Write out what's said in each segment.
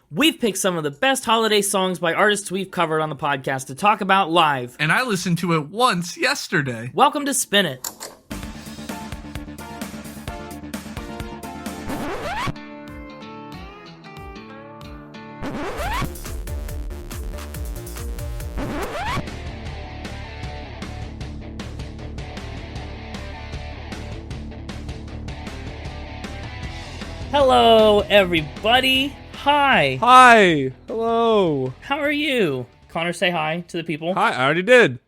We've picked some of the best holiday songs by artists we've covered on the podcast to talk about live. And I listened to it once yesterday. Welcome to Spin It. Hello, everybody. Hi. Hi. Hello. How are you? Connor, say hi to the people. Hi. I already did.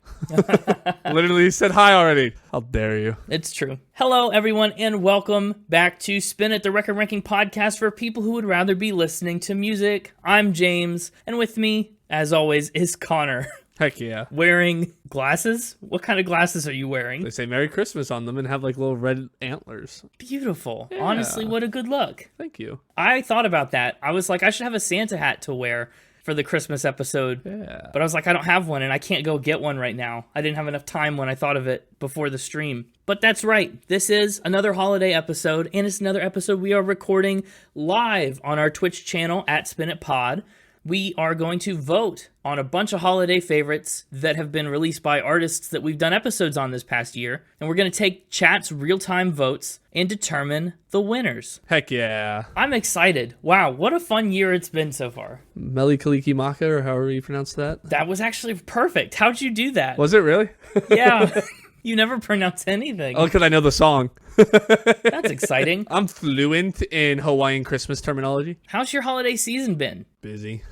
Literally said hi already. How dare you? It's true. Hello, everyone, and welcome back to Spin It, the record ranking podcast for people who would rather be listening to music. I'm James, and with me, as always, is Connor. Heck yeah. Wearing glasses? What kind of glasses are you wearing? They say Merry Christmas on them and have like little red antlers. Beautiful. Yeah. Honestly, what a good look. Thank you. I thought about that. I was like, I should have a Santa hat to wear for the Christmas episode. Yeah. But I was like, I don't have one, and I can't go get one right now. I didn't have enough time when I thought of it before the stream. But that's right. This is another holiday episode, and it's another episode we are recording live on our Twitch channel at Spin It Pod. We are going to vote on a bunch of holiday favorites that have been released by artists that we've done episodes on this past year. And we're going to take chat's real-time votes and determine the winners. Heck yeah. I'm excited. Wow, what a fun year it's been so far. Meli Kaliki Maka, or however you pronounce that. That was actually perfect. How'd you do that? Was it really? Yeah. You never pronounce anything. Oh, because I know the song. That's exciting. I'm fluent in Hawaiian Christmas terminology. How's your holiday season been? Busy.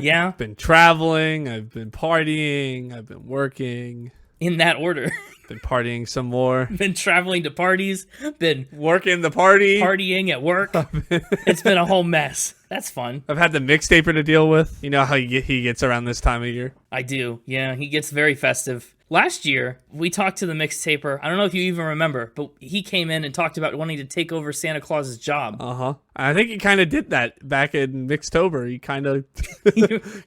Yeah? Been traveling. I've been partying. I've been working. In that order. Been partying some more. Been traveling to parties. Been Working the party. partying at work. It's been a whole mess. That's fun. I've had the Mixtaper to deal with. You know how he gets around this time of year. I do. Yeah, he gets very festive. Last year, we talked to the Mixtaper. I don't know if you even remember, but he came in and talked about wanting to take over Santa Claus's job. Uh-huh. I think he kind of did that back in Mixtober. He kind of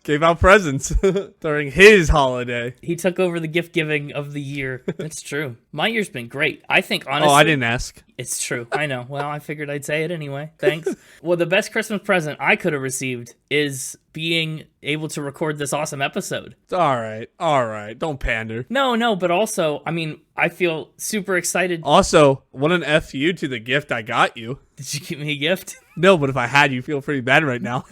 gave out presents during his holiday. He took over the gift giving of the year. It's true. My year's been great. I think, honestly... Oh, I didn't ask. It's true. I know. Well, I figured I'd say it anyway. Thanks. Well, the best Christmas present I could have received is being able to record this awesome episode. All right. Don't pander. No, but also, I mean, I feel super excited. Also, what an F you to the gift I got you. Did you give me a gift? No, but if I had, you feel pretty bad right now.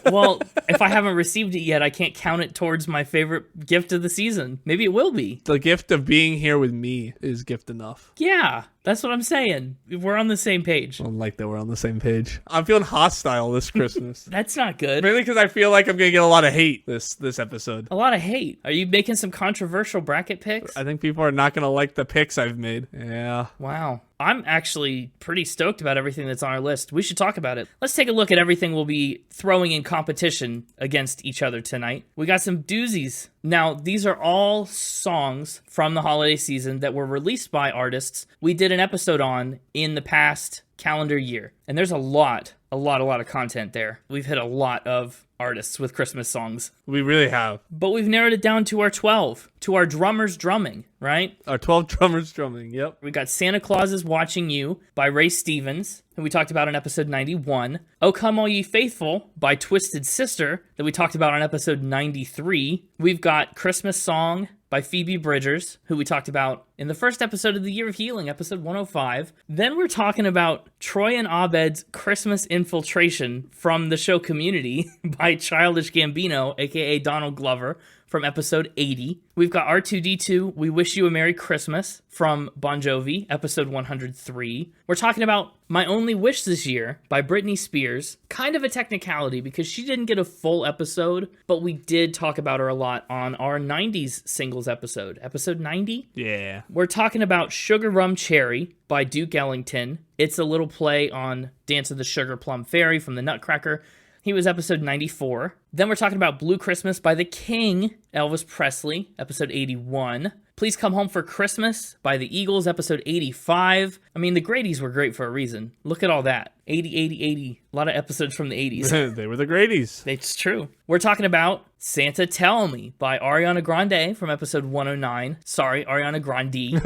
Well, if I haven't received it yet, I can't count it towards my favorite gift of the season. Maybe it will be. The gift of being here with me is gift enough. Yeah, that's what I'm saying. We're on the same page. I don't like that we're on the same page. I'm feeling hostile this Christmas. That's not good. Really, because I feel like I'm going to get a lot of hate this episode. A lot of hate. Are you making some controversial bracket picks? I think people are not going to like the picks I've made. Yeah. Wow. I'm actually pretty stoked about everything that's on our list. We should talk about it. Let's take a look at everything we'll be throwing in competition against each other tonight. We got some doozies. Now, these are all songs from the holiday season that were released by artists we did an episode on in the past calendar year. And there's a lot of content there. We've hit a lot of artists with Christmas songs. We really have. But we've narrowed it down to our 12, to our drummers drumming, right? Our 12 drummers drumming, yep. We got Santa Claus is Watching You by Ray Stevens, who we talked about in episode 91. Oh Come All Ye Faithful by Twisted Sister, that we talked about on episode 93. We've got Christmas Song by Phoebe Bridgers, who we talked about in the first episode of the Year of Healing, episode 105. Then we're talking about Troy and Abed's Christmas Infiltration from the show Community by Childish Gambino, aka Donald Glover, from episode 80. We've got R2D2, We Wish You a Merry Christmas, from Bon Jovi, episode 103. We're talking about My Only Wish This Year by Britney Spears. Kind of a technicality because she didn't get a full episode, but we did talk about her a lot on our 90s singles episode. Episode 90? Yeah. We're talking about Sugar Rum Cherry by Duke Ellington. It's a little play on Dance of the Sugar Plum Fairy from the Nutcracker. He was episode 94. Then we're talking about Blue Christmas by the King, Elvis Presley, episode 81. Please Come Home for Christmas by the Eagles, episode 85. I mean, the Grady's were great for a reason. Look at all that. 80, 80, 80. A lot of episodes from the 80s. They were the Grady's. It's true. We're talking about Santa Tell Me by Ariana Grande from episode 109. Sorry, Ariana Grande,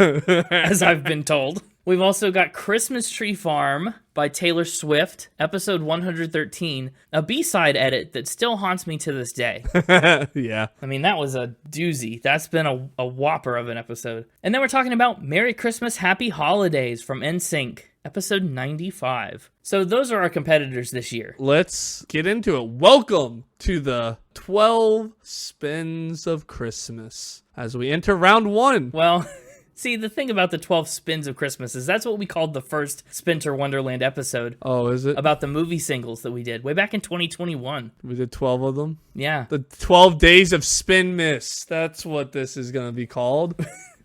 as I've been told. We've also got Christmas Tree Farm by Taylor Swift, episode 113, a B-side edit that still haunts me to this day. Yeah. I mean, that was a doozy. That's been a whopper of an episode. And then we're talking about Merry Christmas, Happy Holidays from NSYNC, episode 95. So those are our competitors this year. Let's get into it. Welcome to the 12 Spins of Christmas as we enter round 1. Well, see, the thing about the 12 Spins of Christmas is that's what we called the first Spinter Wonderland episode. Oh, is it? About the movie singles that we did way back in 2021. We did 12 of them? Yeah. The 12 Days of Spin Miss. That's what this is going to be called.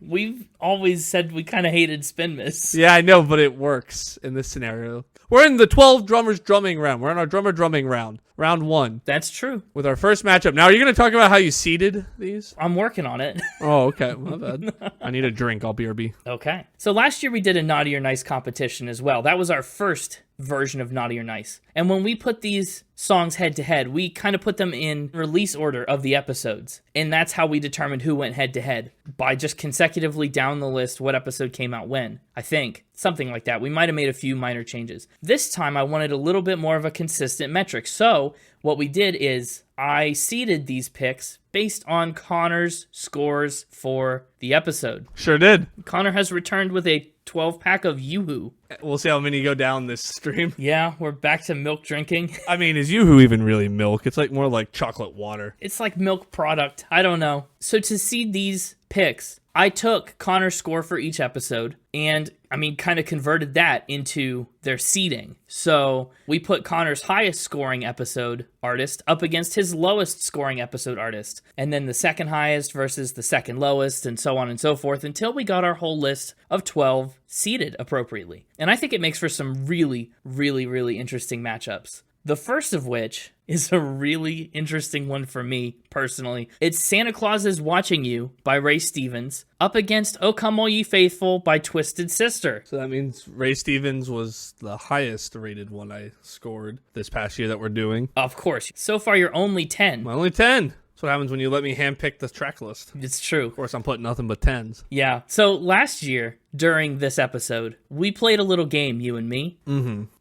We've always said we kind of hated Spin Miss. Yeah, I know, but it works in this scenario. We're in the 12 drummers drumming round. We're in our drummer drumming round. Round 1. That's true. With our first matchup. Now, are you going to talk about how you seeded these? I'm working on it. Oh, okay. My bad. I need a drink. I'll BRB. Okay. So last year we did a Naughty or Nice competition as well. That was our first version of Naughty or Nice. And when we put these songs head to head, we kind of put them in release order of the episodes. And that's how we determined who went head to head, by just consecutively down the list what episode came out when, I think. Something like that. We might have made a few minor changes. This time I wanted a little bit more of a consistent metric. So what we did is I seeded these picks based on Connor's scores for the episode. Sure did. Connor has returned with a 12-pack of Yoo-Hoo. We'll see how many go down this stream. Yeah, we're back to milk drinking. I mean, is Yoo-Hoo even really milk? It's like more like chocolate water. It's like milk product. I don't know. So to seed these picks, I took Connor's score for each episode and, kind of converted that into their seeding. So we put Connor's highest scoring episode artist up against his lowest scoring episode artist, and then the second highest versus the second lowest, and so on and so forth, until we got our whole list of 12 seeded appropriately. And I think it makes for some really, really, really interesting matchups. The first of which is a really interesting one for me, personally. It's Santa Claus is Watching You by Ray Stevens up against Oh Come All Ye Faithful by Twisted Sister. So that means Ray Stevens was the highest rated one I scored this past year that we're doing. Of course. So far, you're only 10. I'm only 10. That's what happens when you let me handpick the track list. It's true. Of course, I'm putting nothing but 10s. Yeah. So last year, during this episode, we played a little game, you and me,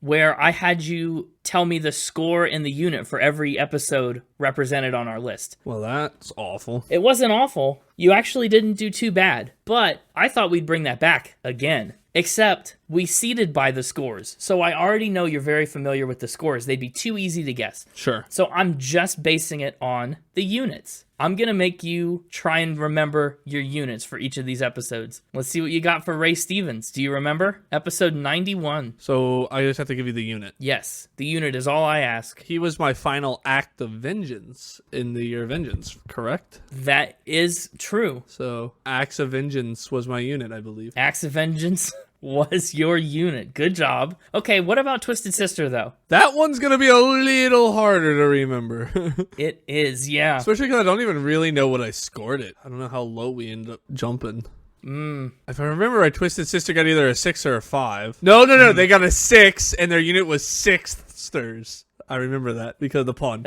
where I had you tell me the score and the unit for every episode represented on our list. Well, that's awful. It wasn't awful. You actually didn't do too bad, but I thought we'd bring that back again. Except we seeded by the scores. So I already know you're very familiar with the scores. They'd be too easy to guess. Sure. So I'm just basing it on the units. I'm going to make you try and remember your units for each of these episodes. Let's see what you got for Ray Stevens. Do you remember? Episode 91. So I just have to give you the unit. Yes, the unit is all I ask. He was my final act of vengeance in the Year of Vengeance, correct? That is true. So Acts of Vengeance was my unit, I believe. Acts of Vengeance was your unit. Good job. Okay, what about Twisted Sister, though? That one's going to be a little harder to remember. It is, yeah. Especially because I don't even really know what I scored it. I don't know how low we ended up jumping. If I remember right, Twisted Sister got either a 6 or a 5. No. They got a 6, and their unit was sixthsters. I remember that because of the pun.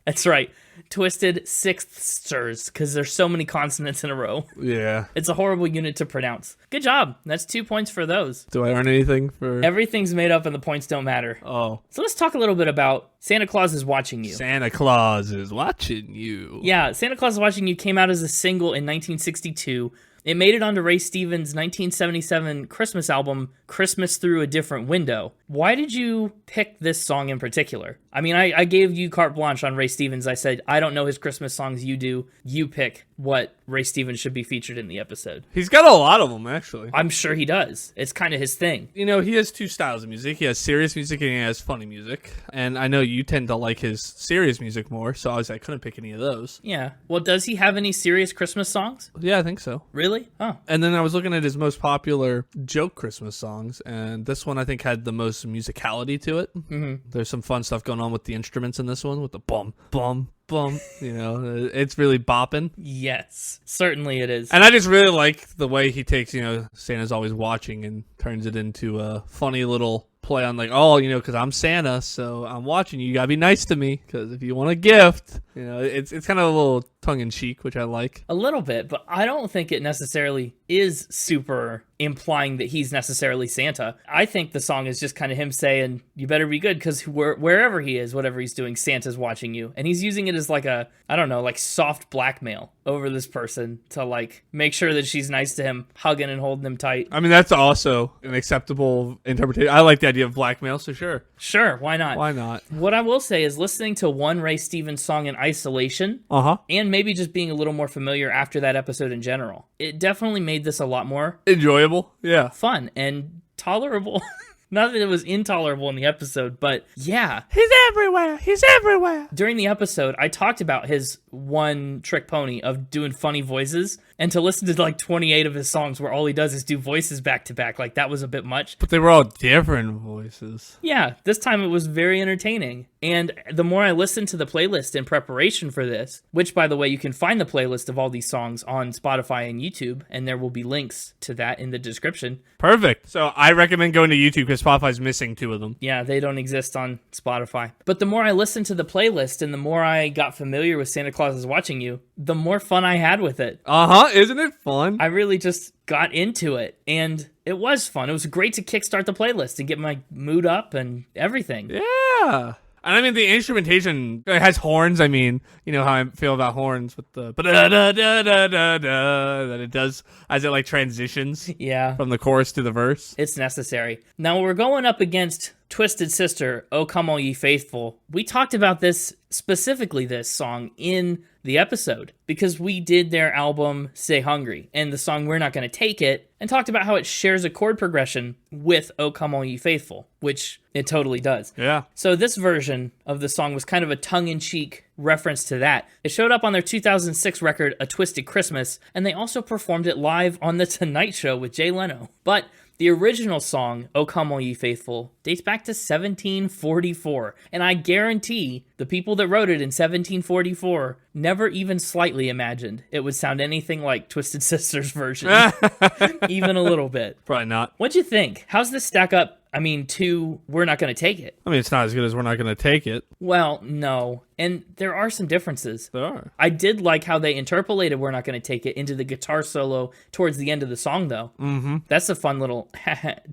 That's right. Twisted sixthsters, because there's so many consonants in a row. Yeah. It's a horrible unit to pronounce. Good job. That's 2 points for those. Do I earn anything for... Everything's made up and the points don't matter. Oh. So let's talk a little bit about Santa Claus is Watching You. Santa Claus is watching you. Yeah, Santa Claus is Watching You came out as a single in 1962. It made it onto Ray Stevens' 1977 Christmas album, Christmas Through a Different Window. Why did you pick this song in particular? I gave you carte blanche on Ray Stevens. I said, I don't know his Christmas songs, you do. You pick what Ray Stevens should be featured in the episode. He's got a lot of them, actually. I'm sure he does. It's kind of his thing. You know, he has two styles of music. He has serious music and he has funny music. And I know you tend to like his serious music more, so I couldn't pick any of those. Yeah. Well, does he have any serious Christmas songs? Yeah, I think so. Really? Oh. And then I was looking at his most popular joke Christmas songs, and this one I think had the most musicality to it. Mm-hmm. There's some fun stuff going on with the instruments in this one, with the bum, bum, bum. You know, it's really bopping. Yes, certainly it is. And I just really like the way he takes, Santa's always watching and turns it into a funny little play on like, because I'm Santa, so I'm watching you. You gotta be nice to me, because if you want a gift, You know, it's kind of a little tongue-in-cheek, which I like. A little bit, but I don't think it necessarily is super implying that he's necessarily Santa. I think the song is just kind of him saying, you better be good, because wherever he is, whatever he's doing, Santa's watching you. And he's using it as like a, I don't know, like soft blackmail over this person to like make sure that she's nice to him, hugging and holding him tight. I mean, that's also an acceptable interpretation. I like the idea of blackmail, so sure. Sure, why not? Why not? What I will say is listening to one Ray Stevens song in isolation, and maybe just being a little more familiar after that episode in general, it definitely made this a lot more enjoyable, yeah, fun and tolerable. Not that it was intolerable in the episode, but yeah. He's everywhere. He's everywhere. During the episode, I talked about his one trick pony of doing funny voices, and to listen to like 28 of his songs where all he does is do voices back to back, like that was a bit much. But they were all different voices. Yeah, this time it was very entertaining. And the more I listened to the playlist in preparation for this, which by the way, you can find the playlist of all these songs on Spotify and YouTube, and there will be links to that in the description. Perfect. So I recommend going to YouTube because Spotify's missing 2 of them. Yeah, they don't exist on Spotify. But the more I listened to the playlist and the more I got familiar with Santa Claus is Watching You, the more fun I had with it. Isn't it fun? I really just got into it, and it was fun. It was great to kickstart the playlist and get my mood up and everything. Yeah. And I mean, the instrumentation, it has horns. I mean, you know how I feel about horns with the that it does as it like transitions from the chorus to the verse. It's necessary. Now we're going up against Twisted Sister, "Oh Come All Ye Faithful." We talked about this, specifically this song, in the episode because we did their album Stay Hungry and the song We're Not Gonna Take It, and talked about how it shares a chord progression with "Oh Come All Ye Faithful," which it totally does. Yeah. So this version of the song was kind of a tongue-in-cheek reference to that. It showed up on their 2006 record, A Twisted Christmas, and they also performed it live on The Tonight Show with Jay Leno. But the original song, "Oh Come All Ye Faithful," dates back to 1744, and I guarantee the people that wrote it in 1744 never even slightly imagined it would sound anything like Twisted Sister's version, even a little bit. Probably not. What'd you think? How's this stack up? I mean, to We're Not Gonna Take It. I mean, it's not as good as We're Not Gonna Take It. Well, no. And there are some differences. There are. I did like how they interpolated We're Not Gonna Take It into the guitar solo towards the end of the song, though. Mm-hmm. That's a fun little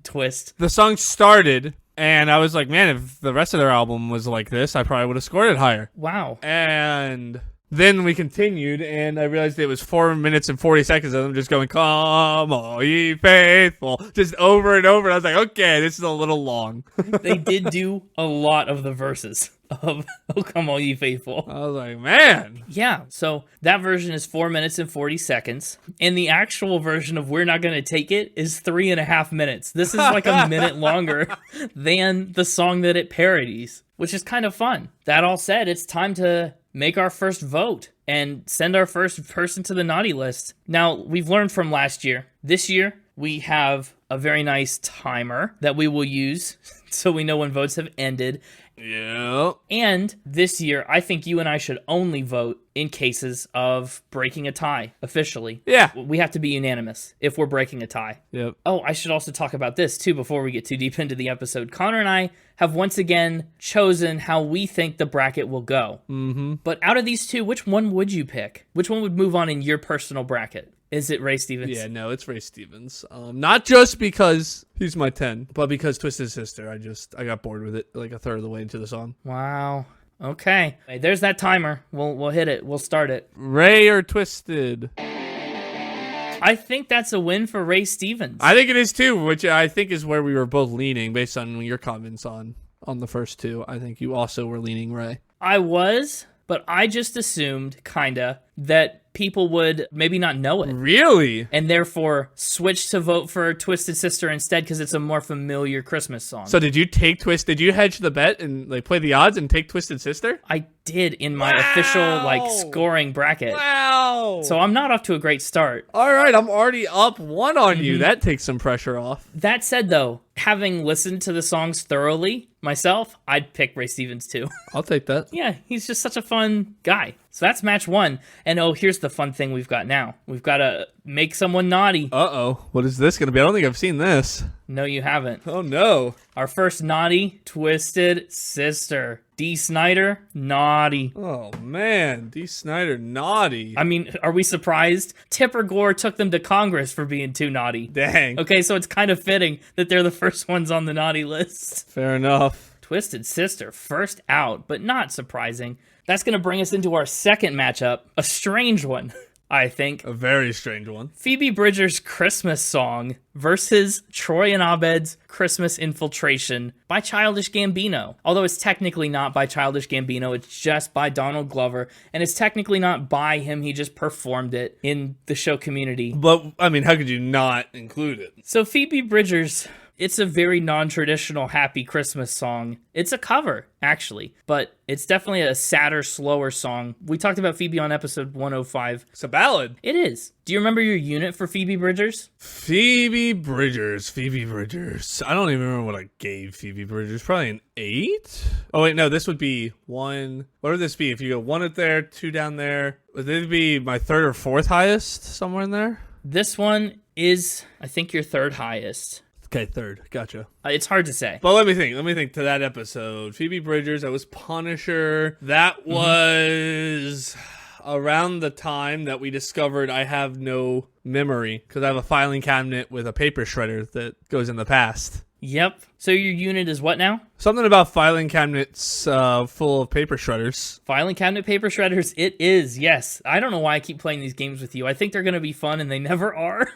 twist. The song started, and I was like, man, if the rest of their album was like this, I probably would have scored it higher. Wow. And then we continued, and I realized it was 4 minutes and 40 seconds of them just going, "Come all ye faithful," just over and over. And I was like, okay, this is a little long. They did do a lot of the verses of "Oh Come All Ye Faithful." I was like, man. Yeah, so that version is 4 minutes and 40 seconds, and the actual version of We're Not Gonna Take It is 3.5 minutes. This is like a minute longer than the song that it parodies, which is kind of fun. That all said, it's time to make our first vote and send our first person to the naughty list. Now, we've learned from last year. This year, we have a very nice timer that we will use so we know when votes have ended. Yeah. And this year, I think you and I should only vote in cases of breaking a tie, officially. Yeah. We have to be unanimous if we're breaking a tie. Yep. Oh, I should also talk about this, too, before we get too deep into the episode. Connor and I have once again chosen how we think the bracket will go. Mm-hmm. But out of these two, which one would you pick? Which one would move on in your personal bracket? Is it Ray Stevens? Yeah, no, it's Ray Stevens. Not just because he's my 10, but because Twisted Sister, I got bored with it like a third of the way into the song. Wow. Okay. Hey, there's that timer. We'll hit it. We'll start it. Ray or Twisted? I think that's a win for Ray Stevens. I think it is too, which I think is where we were both leaning based on your comments on the first two. I think you also were leaning Ray. I was, but I just assumed, kinda, that people would maybe not know it. Really? And therefore switch to vote for Twisted Sister instead because it's a more familiar Christmas song. So did you hedge the bet and like play the odds and take Twisted Sister? I did in my official scoring bracket. Wow. So I'm not off to a great start. All right, I'm already up 1 on you. That takes some pressure off. That said, though, having listened to the songs thoroughly myself, I'd pick Ray Stevens too. I'll take that. Yeah, he's just such a fun guy. So that's match 1. And here's the fun thing we've got now. We've got a make someone naughty. Uh-oh. What is this going to be? I don't think I've seen this. No, you haven't. Oh, no. Our first naughty, Twisted Sister. Dee Snider, naughty. Oh, man. Dee Snider, naughty. I mean, are we surprised? Tipper Gore took them to Congress for being too naughty. Dang. Okay, so it's kind of fitting that they're the first ones on the naughty list. Fair enough. Twisted Sister, first out, but not surprising. That's going to bring us into our second matchup, a strange one, I think. A very strange one. Phoebe Bridgers' Christmas Song versus Troy and Abed's Christmas Infiltration by Childish Gambino. Although it's technically not by Childish Gambino, it's just by Donald Glover, and it's technically not by him, he just performed it in the show Community. But, I mean, how could you not include it? So Phoebe Bridgers, it's a very non-traditional happy Christmas song. It's a cover, actually, but it's definitely a sadder, slower song. We talked about Phoebe on episode 105. It's a ballad. It is. Do you remember your unit for Phoebe Bridgers? Phoebe Bridgers. I don't even remember what I gave Phoebe Bridgers. Probably an 8? Oh, wait, no, this would be 1. What would this be? If you go 1 up there, 2 down there, would this be my 3rd or 4th highest? Somewhere in there? This one is, I think, your 3rd highest. Okay, 3rd. Gotcha. It's hard to say. But let me think to that episode. Phoebe Bridgers, that was Punisher. That was around the time that we discovered I have no memory because I have a filing cabinet with a paper shredder that goes in the past. Yep. So your unit is what now? Something about filing cabinets full of paper shredders. Filing cabinet paper shredders, it is, yes. I don't know why I keep playing these games with you. I think they're going to be fun, and they never are.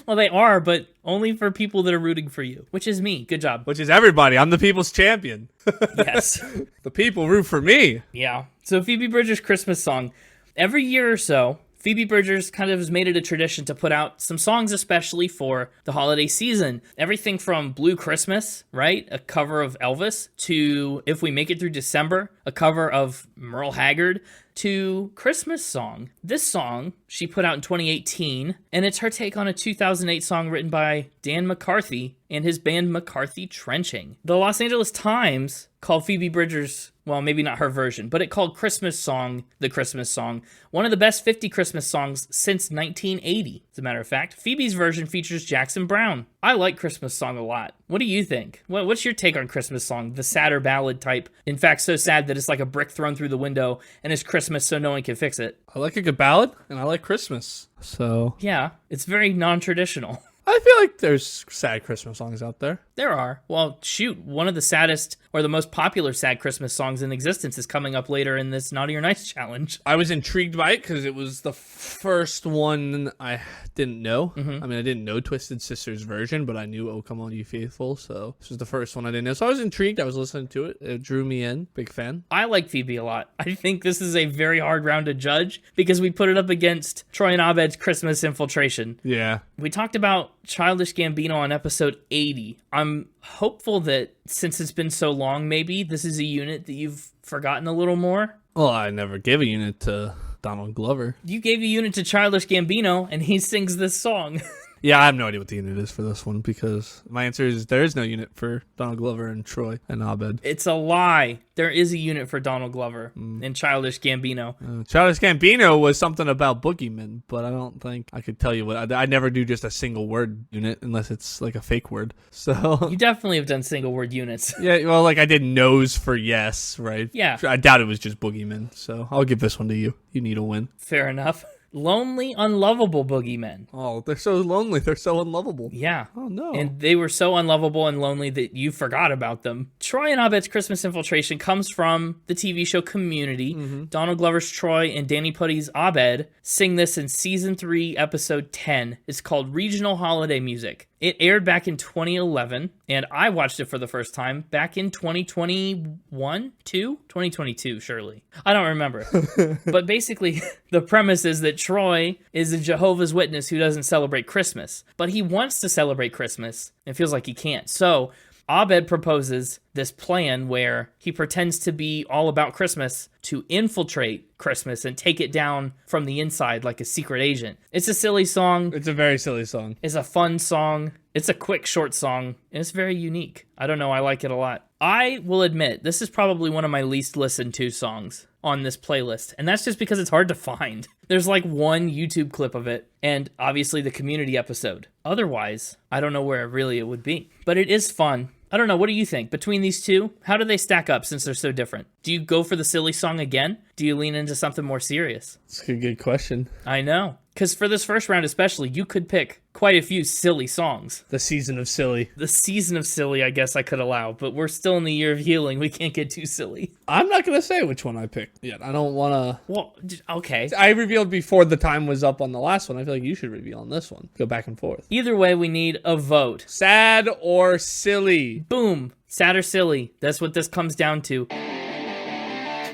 Well, they are, but only for people that are rooting for you, which is me. Good job. Which is everybody. I'm the people's champion. Yes. The people root for me. Yeah. So Phoebe Bridgers' Christmas Song. Every year or so, Phoebe Bridgers kind of has made it a tradition to put out some songs especially for the holiday season. Everything from Blue Christmas, right? A cover of Elvis, to If We Make It Through December, a cover of Merle Haggard, to Christmas Song. This song she put out in 2018, and it's her take on a 2008 song written by Dan McCarthy and his band McCarthy Trenching. The Los Angeles Times called Phoebe Bridgers, well, maybe not her version, but it called Christmas Song the Christmas Song, one of the best 50 Christmas songs since 1980. As a matter of fact, Phoebe's version features Jackson Browne. I like Christmas Song a lot. What do you think? What's your take on Christmas Song? The sadder ballad type. In fact, so sad that it's like a brick thrown through the window, and it's Christmas so no one can fix it. I like a good ballad, and I like Christmas. So yeah, it's very non-traditional. I feel like there's sad Christmas songs out there. There are. Well, shoot, one of the saddest or the most popular sad Christmas songs in existence is coming up later in this Naughty or Nice challenge. I was intrigued by it because it was the first one I didn't know. I mean, I didn't know Twisted Sister's version, but I knew Oh Come On You Faithful, so this was the first one I didn't know. So I was intrigued. I was listening to it. It drew me in. Big fan. I like Phoebe a lot. I think this is a very hard round to judge because we put it up against Troy and Abed's Christmas Infiltration. Yeah. We talked about Childish Gambino on episode 80. I'm hopeful that since it's been so long, maybe this is a unit that you've forgotten a little more. Well, I never gave a unit to Donald Glover. You gave a unit to Childish Gambino, and he sings this song. Yeah, I have no idea what the unit is for this one because my answer is there is no unit for Donald Glover and Troy and Abed. It's a lie. There is a unit for Donald Glover and Childish Gambino. Childish Gambino was something about boogeymen, but I don't think I could tell you what. I never do just a single word unit unless it's like a fake word. So You definitely have done single word units. yeah, well, like I did nose for yes, right? Yeah. I doubt it was just boogeymen. So I'll give this one to you. You need a win. Fair enough. Lonely, unlovable boogeymen. Oh, they're so lonely. They're so unlovable. Yeah. Oh, no. And they were so unlovable and lonely that you forgot about them. Troy and Abed's Christmas Infiltration comes from the TV show Community. Donald Glover's Troy and Danny Putty's Abed sing this in season 3, episode 10. It's called Regional Holiday Music. It aired back in 2011, and I watched it for the first time back in 2022, surely. I don't remember. But basically, the premise is that Troy is a Jehovah's Witness who doesn't celebrate Christmas, but he wants to celebrate Christmas and feels like he can't. So Abed proposes this plan where he pretends to be all about Christmas to infiltrate Christmas and take it down from the inside like a secret agent. It's a silly song. It's a very silly song. It's a fun song. It's a quick, short song, and it's very unique. I don't know, I like it a lot. I will admit, this is probably one of my least listened to songs on this playlist, and that's just because it's hard to find. There's like one YouTube clip of it, and obviously the community episode. Otherwise, I don't know where really it would be. But it is fun. I don't know, what do you think? Between these two, how do they stack up since they're so different? Do you go for the silly song again? Do you lean into something more serious? It's a good question. I know. Because for this first round especially, you could pick quite a few silly songs. The season of silly. The season of silly, I guess I could allow, but we're still in the year of healing. We can't get too silly. I'm not going to say which one I picked yet. I don't want to... Well, okay. I revealed before the time was up on the last one. I feel like you should reveal on this one. Go back and forth. Either way, we need a vote. Sad or silly? Boom. Sad or silly. That's what this comes down to.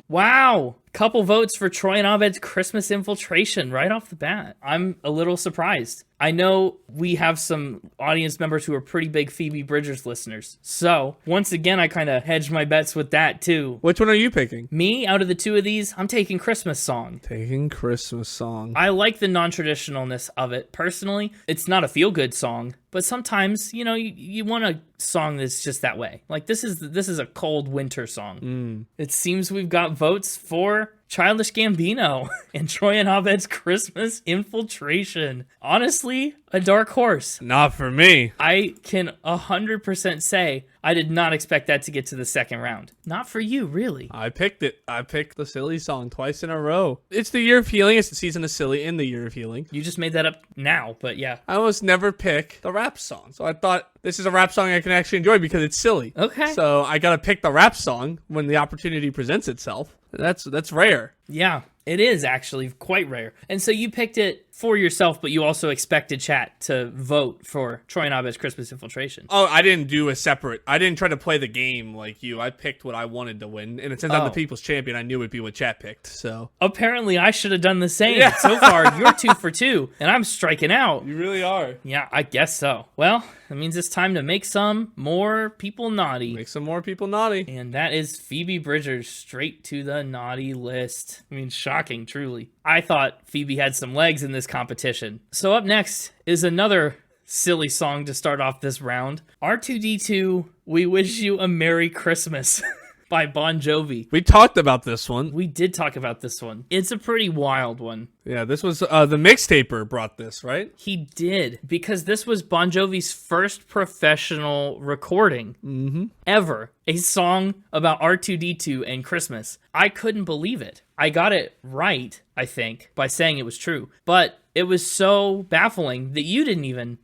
Wow. Couple votes for Troy and Abed's Christmas Infiltration right off the bat. I'm a little surprised. I know we have some audience members who are pretty big Phoebe Bridgers listeners. So, once again, I kind of hedged my bets with that, too. Which one are you picking? Me, out of the two of these, I'm taking Christmas Song. Taking Christmas Song. I like the non-traditionalness of it. Personally, it's not a feel-good song, but sometimes, you know, you want a song that's just that way. Like, this is a cold winter song. It seems we've got votes for Childish Gambino and Troy and Abed's Christmas Infiltration. Honestly, a dark horse. Not for me. I can 100% say I did not expect that to get to the second round. Not for you, really. I picked it. I picked the silly song twice in a row. It's the year of healing. It's the season of silly in the year of healing. You just made that up now, but yeah. I almost never pick the rap song. So I thought this is a rap song I can actually enjoy because it's silly. Okay. So I got to pick the rap song when the opportunity presents itself. That's rare. Yeah, it is actually quite rare. And so you picked it for yourself, but you also expected chat to vote for Troy and Abed's Christmas Infiltration. Oh, I didn't do a separate. I didn't try to play the game like you. I picked what I wanted to win. And since I'm the people's champion, I knew it'd be what chat picked. So apparently I should have done the same. Yeah. So far, you're 2 for 2, and I'm striking out. You really are. Yeah, I guess so. Well, that means it's time to make some more people naughty. Make some more people naughty. And that is Phoebe Bridgers straight to the naughty list. I mean, shocking, truly. I thought Phoebe had some legs in this competition. So up next is another silly song to start off this round. R2-D2, We Wish You a Merry Christmas by Bon Jovi. We talked about this one. We did talk about this one. It's a pretty wild one. Yeah, this was the Mixtaper brought this, right? He did, because this was Bon Jovi's first professional recording ever. A song about R2-D2 and Christmas. I couldn't believe it. I got it right, I think, by saying it was true. But it was so baffling that you didn't even,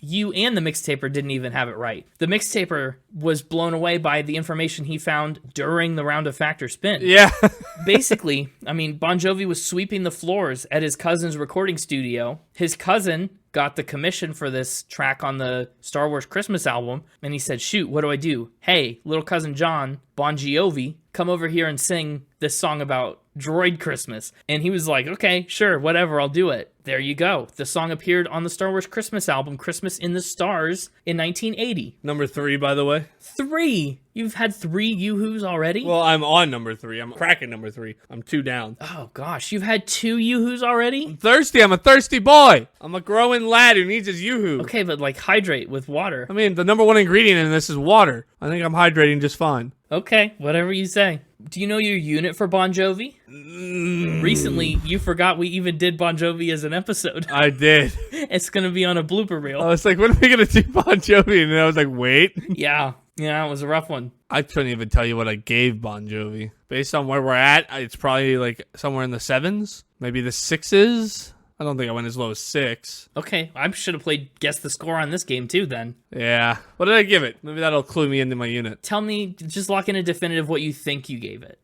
you and the Mixtaper didn't even have it right. The Mixtaper was blown away by the information he found during the round of Fact or Spin. Yeah. Basically, I mean, Bon Jovi was sweeping the floors at his cousin's recording studio. His cousin got the commission for this track on the Star Wars Christmas album, and he said, shoot, what do I do? Hey, little cousin John, Bon Jovi, come over here and sing this song about droid Christmas. And he was like, okay, sure, whatever, I'll do it. There you go. The song appeared on the Star Wars Christmas album, Christmas in the Stars, in 1980. Number 3, by the way. 3? You've had 3 Yoo-Hoos already? Well, I'm on number 3. I'm cracking number 3. I'm 2 down. Oh, gosh. You've had 2 Yoo-Hoos already? I'm thirsty. I'm a thirsty boy. I'm a growing lad who needs his Yoo-Hoo. Okay, but like hydrate with water. I mean, the number 1 ingredient in this is water. I think I'm hydrating just fine. Okay, whatever you say. Do you know your unit for Bon Jovi? Recently, you forgot we even did Bon Jovi as an episode. I did. It's going to be on a blooper reel. I was like, when are we going to do Bon Jovi? And then I was like, wait. Yeah, it was a rough one. I couldn't even tell you what I gave Bon Jovi. Based on where we're at, it's probably like somewhere in the 7s, maybe the 6s. I don't think I went as low as 6. Okay, I should have played Guess the Score on this game too then. Yeah. What did I give it? Maybe that'll clue me into my unit. Tell me, just lock in a definitive what you think you gave it.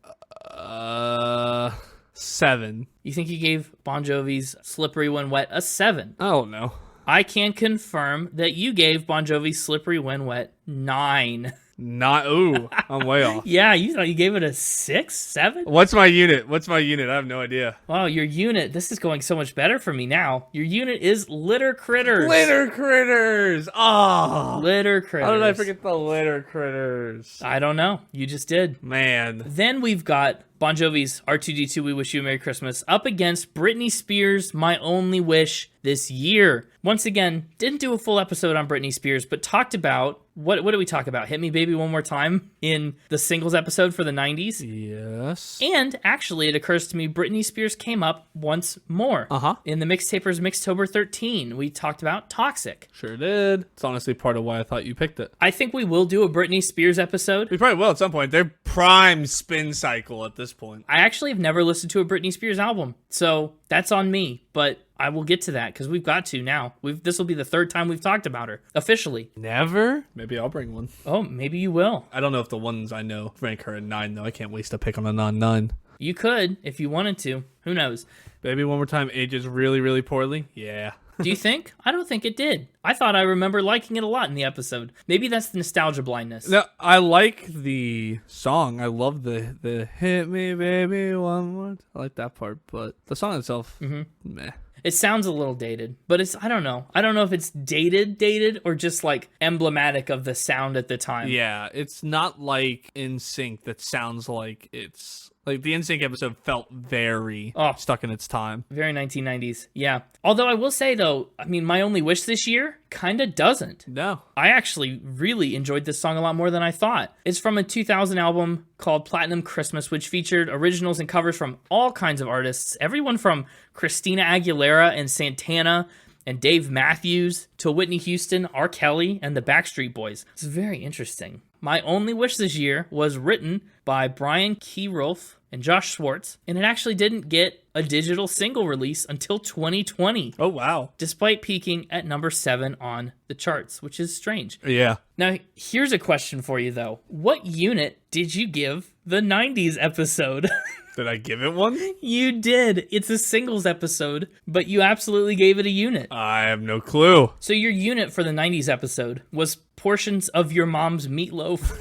7. You think you gave Bon Jovi's Slippery When Wet a 7? I don't know. I can confirm that you gave Bon Jovi's Slippery When Wet 9. Ooh, I'm way off. Yeah, you thought you gave it a 6, 7? What's my unit? I have no idea. Wow, your unit, this is going so much better for me now. Your unit is Litter Critters. Litter Critters! Oh! Litter Critters. How did I forget the Litter Critters? I don't know. You just did. Man. Then we've got Bon Jovi's R2-D2 We Wish You a Merry Christmas up against Britney Spears' My Only Wish this year. Once again, didn't do a full episode on Britney Spears, but talked about, what did we talk about? Hit Me Baby One More Time in the singles episode for the 90s? Yes. And actually, it occurs to me, Britney Spears came up once more. In the Mixtaper's Mixtober 13. We talked about Toxic. Sure did. It's honestly part of why I thought you picked it. I think we will do a Britney Spears episode. We probably will at some point. They're prime spin cycle at this point. I actually have never listened to a Britney Spears album, so that's on me, but I will get to that because we've got to now. This will be the third time we've talked about her officially. Never? Maybe I'll bring one. Oh, maybe you will. I don't know if the ones I know rank her at 9, though. I can't waste a pick on a non-9. You could if you wanted to. Who knows? Baby One More Time ages really, really poorly. Yeah. Do you think? I don't think it did. I thought I remember liking it a lot in the episode. Maybe that's the nostalgia blindness. No, I like the song. I love the hit me baby one more. I like that part, but the song itself, meh. It sounds a little dated, but I don't know. I don't know if it's dated or just like emblematic of the sound at the time. Yeah, it's not like NSYNC that sounds like it's like the NSYNC episode felt very stuck in its time. Very 1990s. Yeah. Although I will say though, I mean, My Only Wish this year kind of doesn't. No. I actually really enjoyed this song a lot more than I thought. It's from a 2000 album called Platinum Christmas, which featured originals and covers from all kinds of artists. Everyone from Christina Aguilera and Santana and Dave Matthews to Whitney Houston, R. Kelly, and the Backstreet Boys. It's very interesting. My Only Wish this year was written by Brian Keyrolf and Josh Schwartz, and it actually didn't get a digital single release until 2020. Oh, wow. Despite peaking at number 7 on the charts, which is strange. Yeah. Now, here's a question for you, though. What unit did you give the 90s episode? Did I give it one? You did. It's a singles episode, but you absolutely gave it a unit. I have no clue. So your unit for the 90s episode was portions of your mom's meatloaf.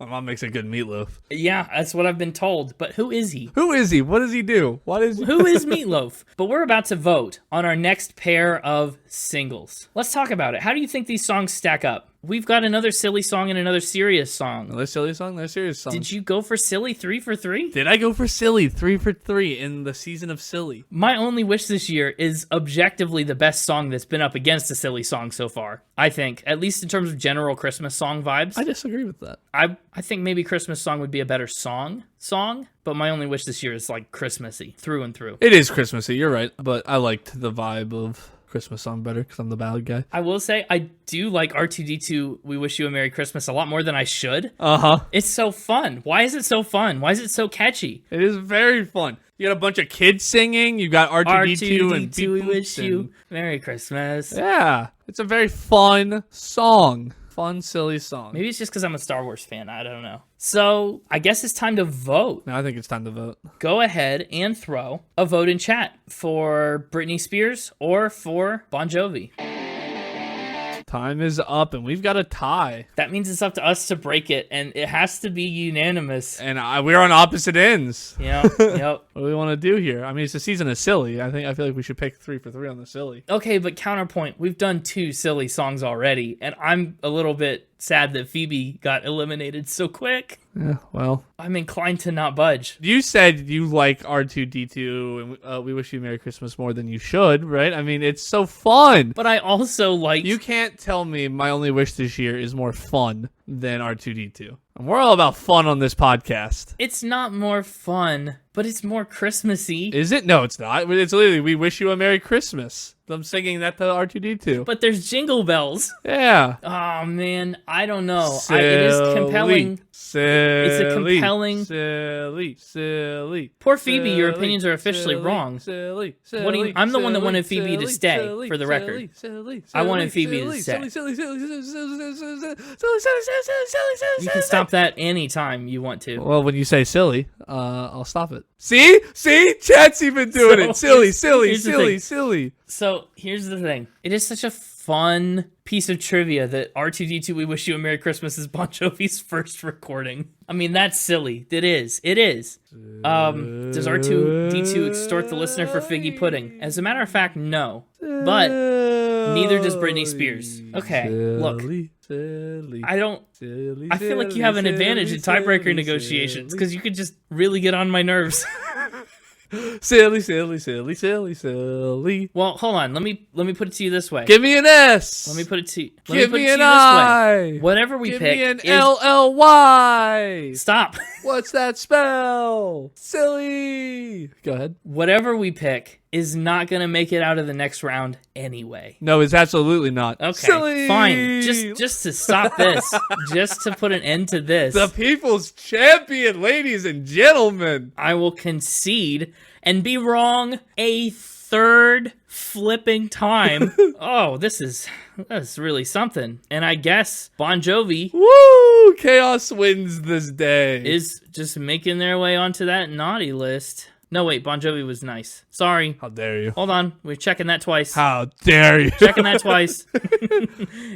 My mom makes a good meatloaf. Yeah, that's what I've been told. But who is he? Who is he? What does he do? What is he? Who is Meatloaf? But we're about to vote on our next pair of singles. Let's talk about it. How do you think these songs stack up? We've got another silly song and another serious song. Another silly song, another serious song. Did you go for silly 3 for 3? Did I go for silly 3 for 3 in the season of silly? My Only Wish this year is objectively the best song that's been up against a silly song so far, I think. At least in terms of general Christmas song vibes. I disagree with that. I think maybe Christmas Song would be a better song, but My Only Wish this year is like Christmassy through and through. It is Christmassy, you're right, but I liked the vibe of Christmas Song better because I'm the bad guy. I will say I do like R2-D2 We Wish You a Merry Christmas a lot more than I should. Uh-huh. It's so fun. Why is it so fun? Why is it so catchy? It is very fun. You got a bunch of kids singing. You got R2-D2 and R2-D2 We Wish You Merry Christmas. Yeah, it's a very fun song. Fun, silly song. Maybe it's just because I'm a Star Wars fan. I don't know. So I guess it's time to vote. No, I think it's time to vote. Go ahead and throw a vote in chat for Britney Spears or for Bon Jovi. Time is up, and we've got a tie. That means it's up to us to break it, and it has to be unanimous. And we're on opposite ends. Yeah, yep. What do we want to do here? I mean, it's a season of silly. I feel like we should pick 3 for 3 on the silly. Okay, but counterpoint, we've done 2 silly songs already, and I'm a little bit sad that Phoebe got eliminated so quick. Yeah, well. I'm inclined to not budge. You said you like R2-D2 and We Wish You Merry Christmas more than you should, right? I mean, it's so fun. But I also like... You can't tell me My Only Wish this year is more fun than R2-D2. And we're all about fun on this podcast. It's not more fun, but it's more Christmassy. Is it? No, it's not. It's literally We Wish You a Merry Christmas. I'm singing that to R2-D2. But there's jingle bells. Yeah. Oh, man. I don't know. Silly, it is compelling. Silly. It's a compelling... Silly. Poor Phoebe, your opinions are officially wrong. Silly. What do you... I'm the one that wanted Phoebe to stay, for the record. I wanted Phoebe to stay. You can stop that anytime you want to. Well, when you say silly, I'll stop it. See? Chat's even doing it. Silly. So here's the thing. It is such a fun piece of trivia that R2-D2 We Wish You a Merry Christmas is Bon Jovi's first recording. I mean, that's silly. It is. Does R2-D2 extort the listener for figgy pudding? As a matter of fact, no. But Neither does Britney Spears. Okay, look. Silly. I don't. Silly, I feel like you have an advantage in tiebreaker negotiations because you could just really get on my nerves. Silly, silly, silly, silly, silly. Well, hold on. Let me put it to you this way. Give me an S. Let me put it to you. Give me an I. Whatever we Give pick me an is LLY. stop. What's that spell? Silly. Go ahead. Whatever we pick is not gonna make it out of the next round anyway. No, it's absolutely not. Okay, Silly. fine. Just to stop this, just to put an end to this, The people's champion, ladies and gentlemen. I will concede and be wrong a third flipping time. Oh, that's really something. And I guess Bon Jovi Woo! Chaos wins this day. is just making their way onto that naughty list. No, wait, Bon Jovi was nice. Sorry. How dare you? Hold on, we're checking that twice. How dare you? Checking that twice.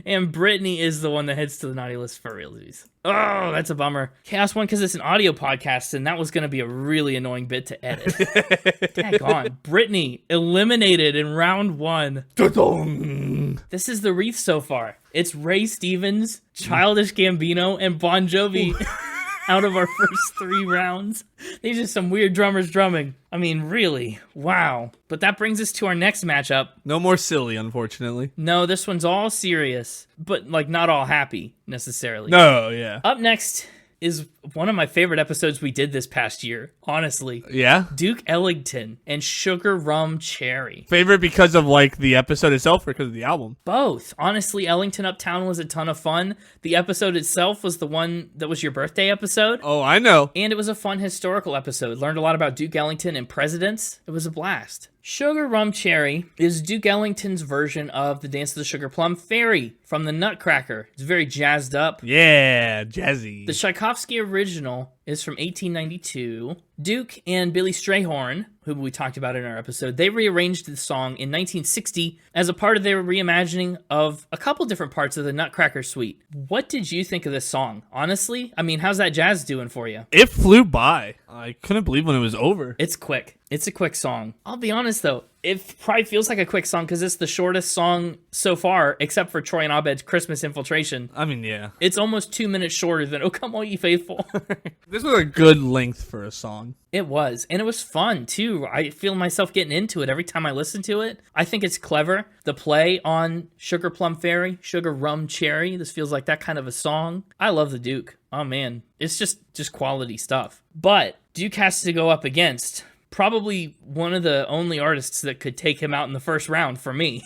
And Britney is the one that heads to the naughty list for realsies. Oh, that's a bummer. Chaos won because it's an audio podcast, and that was going to be a really annoying bit to edit. Daggone. Britney eliminated in round 1. Dun-dun. This is the wreath so far. It's Ray Stevens, Childish Gambino, and Bon Jovi out of our first 3 rounds. These are some weird drummers drumming. I mean, really. Wow. But that brings us to our next matchup. No more silly, unfortunately. No, this one's all serious, but like not all happy necessarily. No, yeah. Up next is one of my favorite episodes we did this past year, honestly. Yeah? Duke Ellington and Sugar Rum Cherry. Favorite because of, like, the episode itself or because of the album? Both. Honestly, Ellington Uptown was a ton of fun. The episode itself was the one that was your birthday episode. Oh, I know. And it was a fun historical episode. Learned a lot about Duke Ellington and presidents. It was a blast. Sugar Rum Cherry is Duke Ellington's version of the Dance of the Sugar Plum Fairy from the Nutcracker. It's very jazzed up. Yeah, jazzy. The Tchaikovsky original is from 1892. Duke and Billy Strayhorn, who we talked about in our episode, they rearranged the song in 1960 as a part of their reimagining of a couple different parts of the Nutcracker suite. What did you think of this song? Honestly, I mean, how's that jazz doing for you? It flew by. I couldn't believe when it was over. It's quick. It's a quick song. I'll be honest, though. It probably feels like a quick song because it's the shortest song so far, except for Troy and Abed's Christmas Infiltration. I mean, yeah. It's almost 2 minutes shorter than Oh Come All Ye Faithful. This was a good length for a song. It was. And it was fun, too. I feel myself getting into it every time I listen to it. I think it's clever. The play on Sugar Plum Fairy, Sugar Rum Cherry. This feels like that kind of a song. I love the Duke. Oh, man. It's just quality stuff. But Duke has to go up against probably one of the only artists that could take him out in the first round for me.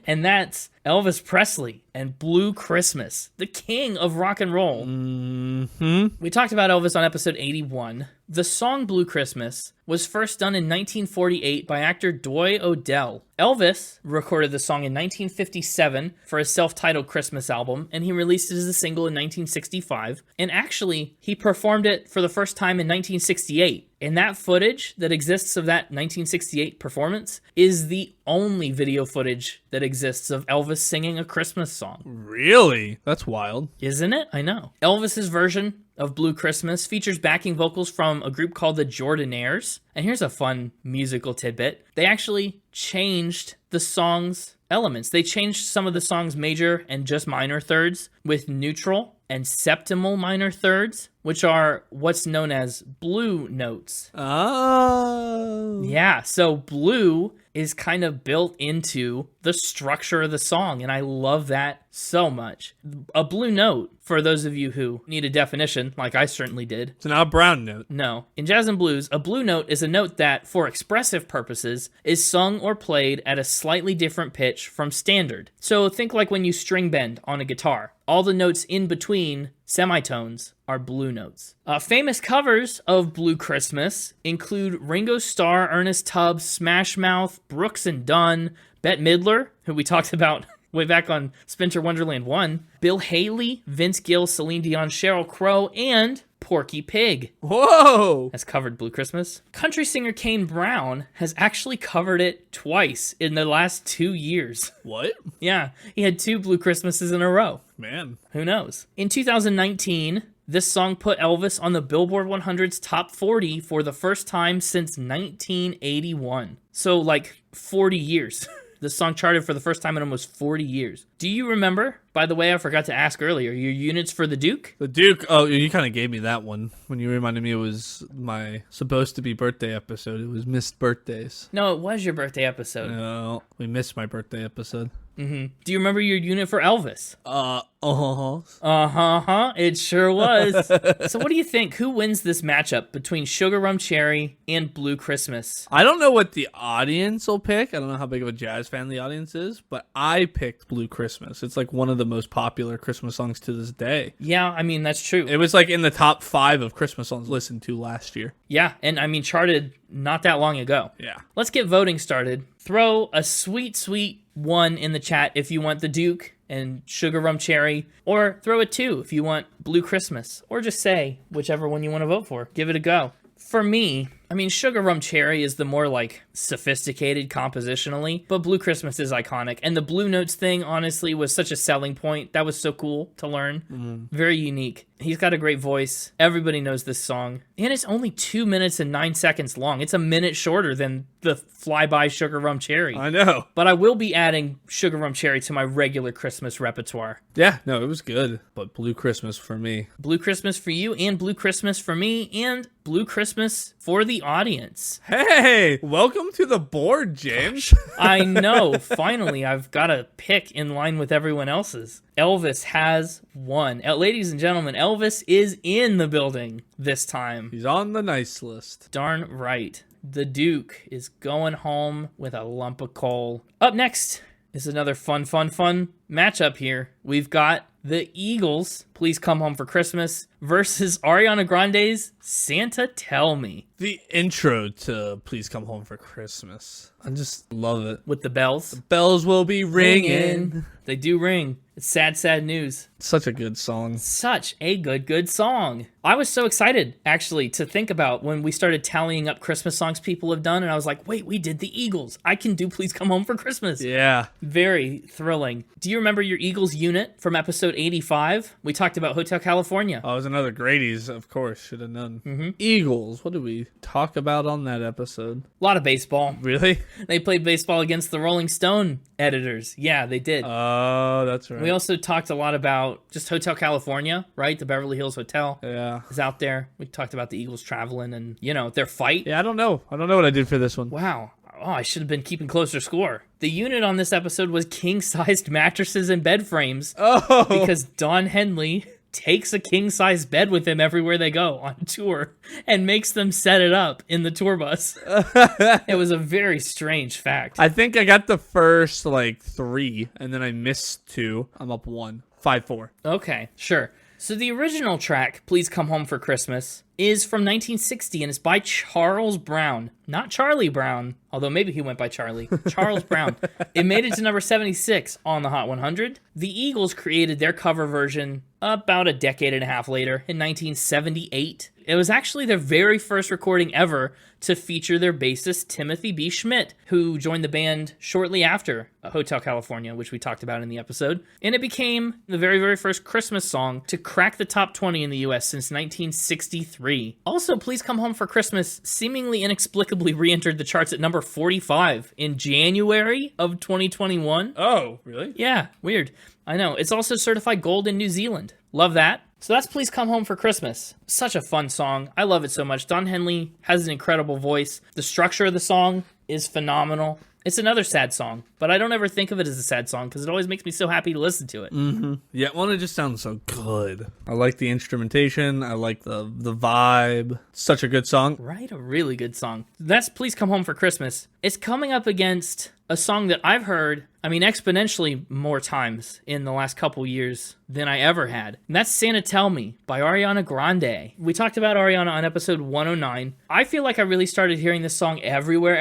And that's Elvis Presley and Blue Christmas, the king of rock and roll. Mm-hmm. We talked about Elvis on episode 81. The song Blue Christmas was first done in 1948 by actor Doy Odell. Elvis recorded the song in 1957 for his self-titled Christmas album, and he released it as a single in 1965. And actually, he performed it for the first time in 1968. And that footage that exists of that 1968 performance is the only video footage that exists of Elvis singing a Christmas song. Really? That's wild. Isn't it? I know. Elvis's version of Blue Christmas features backing vocals from a group called the Jordanaires. And here's a fun musical tidbit. They actually changed the song's elements. They changed some of the song's major and just minor thirds with neutral and septimal minor thirds, which are what's known as blue notes. Oh. Yeah, so blue is kind of built into the structure of the song, and I love that so much. A blue note, for those of you who need a definition, like I certainly did. So now a brown note. No. In jazz and blues, a blue note is a note that, for expressive purposes, is sung or played at a slightly different pitch from standard. So think like when you string bend on a guitar. All the notes in between semitones are blue notes. Famous covers of Blue Christmas include Ringo Starr, Ernest Tubb, Smash Mouth, Brooks and Dunn, Bette Midler, who we talked about way back on Spinter Wonderland 1, Bill Haley, Vince Gill, Celine Dion, Sheryl Crow, and Porky Pig Whoa! has covered Blue Christmas. Country singer Kane Brown has actually covered it twice in the last 2 years. What? Yeah, he had 2 Blue Christmases in a row. Man. Who knows? In 2019, this song put Elvis on the Billboard 100's top 40 for the first time since 1981. So, like, 40 years. This song charted for the first time in almost 40 years. Do you remember, by the way, I forgot to ask earlier, your units for the Duke? The Duke, oh, you kind of gave me that one when you reminded me it was my supposed to be birthday episode. It was missed birthdays. No, it was your birthday episode. No, we missed my birthday episode. Mm-hmm. Do you remember your unit for Elvis? It sure was. So what do you think? Who wins this matchup between Sugar Rum Cherry and Blue Christmas? I don't know what the audience will pick. I don't know how big of a jazz fan the audience is, but I picked Blue Christmas. It's like one of the most popular Christmas songs to this day. Yeah, I mean, that's true. It was like in the top 5 of Christmas songs listened to last year. Yeah, and I mean, charted not that long ago. Yeah. Let's get voting started. Throw a sweet, sweet 1 in the chat if you want the Duke and Sugar Rum Cherry, or throw a 2 if you want Blue Christmas, or just say whichever one you want to vote for. Give it a go. For me, I mean, Sugar Rum Cherry is the more, like, sophisticated compositionally, but Blue Christmas is iconic. And the Blue Notes thing, honestly, was such a selling point. That was so cool to learn. Very unique. He's got a great voice. Everybody knows this song. And it's only 2 minutes and 9 seconds long. It's a minute shorter than the flyby Sugar Rum Cherry. I know. But I will be adding Sugar Rum Cherry to my regular Christmas repertoire. Yeah, no, it was good. But Blue Christmas for me. Blue Christmas for you, and Blue Christmas for me, and Blue Christmas for the audience. Hey, welcome to the board, James. I know. Finally, I've got a pick in line with everyone else's. Elvis has won. Ladies and gentlemen, Elvis is in the building this time. He's on the nice list. Darn right. The Duke is going home with a lump of coal. Up next is another fun matchup here. We've got the Eagles, Please Come Home for Christmas, versus Ariana Grande's Santa Tell Me. The intro to Please Come Home for Christmas. I just love it. With the bells. The bells will be ringing. They do ring. It's sad, sad news. Such a good song. Such a good song. I was so excited, actually, to think about when we started tallying up Christmas songs people have done, and I was like, wait, we did the Eagles. I can do Please Come Home for Christmas. Yeah. Very thrilling. Do you remember your Eagles unit from episode 85? We talked about Hotel California. Oh, it was another Grady's, of course. Should have known. Eagles. What did we talk about on that episode? A lot of baseball. Really? They played baseball against the Rolling Stone editors. Yeah, they did. Oh, that's right. We also talked a lot about just Hotel California, right? The Beverly Hills Hotel is out there. We talked about the Eagles traveling and, their fight. Yeah, I don't know. I don't know what I did for this one. Wow. Oh, I should have been keeping closer score. The unit on this episode was king-sized mattresses and bed frames. Oh! Because Don Henley takes a king-size bed with him everywhere they go on tour and makes them set it up in the tour bus. It was a very strange fact. I think I got the first, 3, and then I missed 2. I'm up 1. 5-4. Okay, sure. So the original track, Please Come Home for Christmas, is from 1960, and it's by Charles Brown. Not Charlie Brown, although maybe he went by Charlie. Charles Brown. It made it to number 76 on the Hot 100. The Eagles created their cover version about a decade and a half later, in 1978. It was actually their very first recording ever to feature their bassist Timothy B. Schmidt, who joined the band shortly after Hotel California, which we talked about in the episode. And it became the very, very first Christmas song to crack the top 20 in the US since 1963. Also, Please Come Home for Christmas seemingly inexplicably re-entered the charts at number 45 in January of 2021. Oh, really? Yeah, weird. I know. It's also certified gold in New Zealand. Love that. So that's Please Come Home for Christmas. Such a fun song. I love it so much. Don Henley has an incredible voice. The structure of the song is phenomenal. It's another sad song, but I don't ever think of it as a sad song because it always makes me so happy to listen to it. Mm-hmm. Yeah, well, it just sounds so good. I like the instrumentation. I like the vibe. Such a good song. Right? A really good song. That's Please Come Home for Christmas. It's coming up against a song that I've heard, exponentially more times in the last couple years than I ever had. And that's Santa Tell Me by Ariana Grande. We talked about Ariana on episode 109. I feel like I really started hearing this song everywhere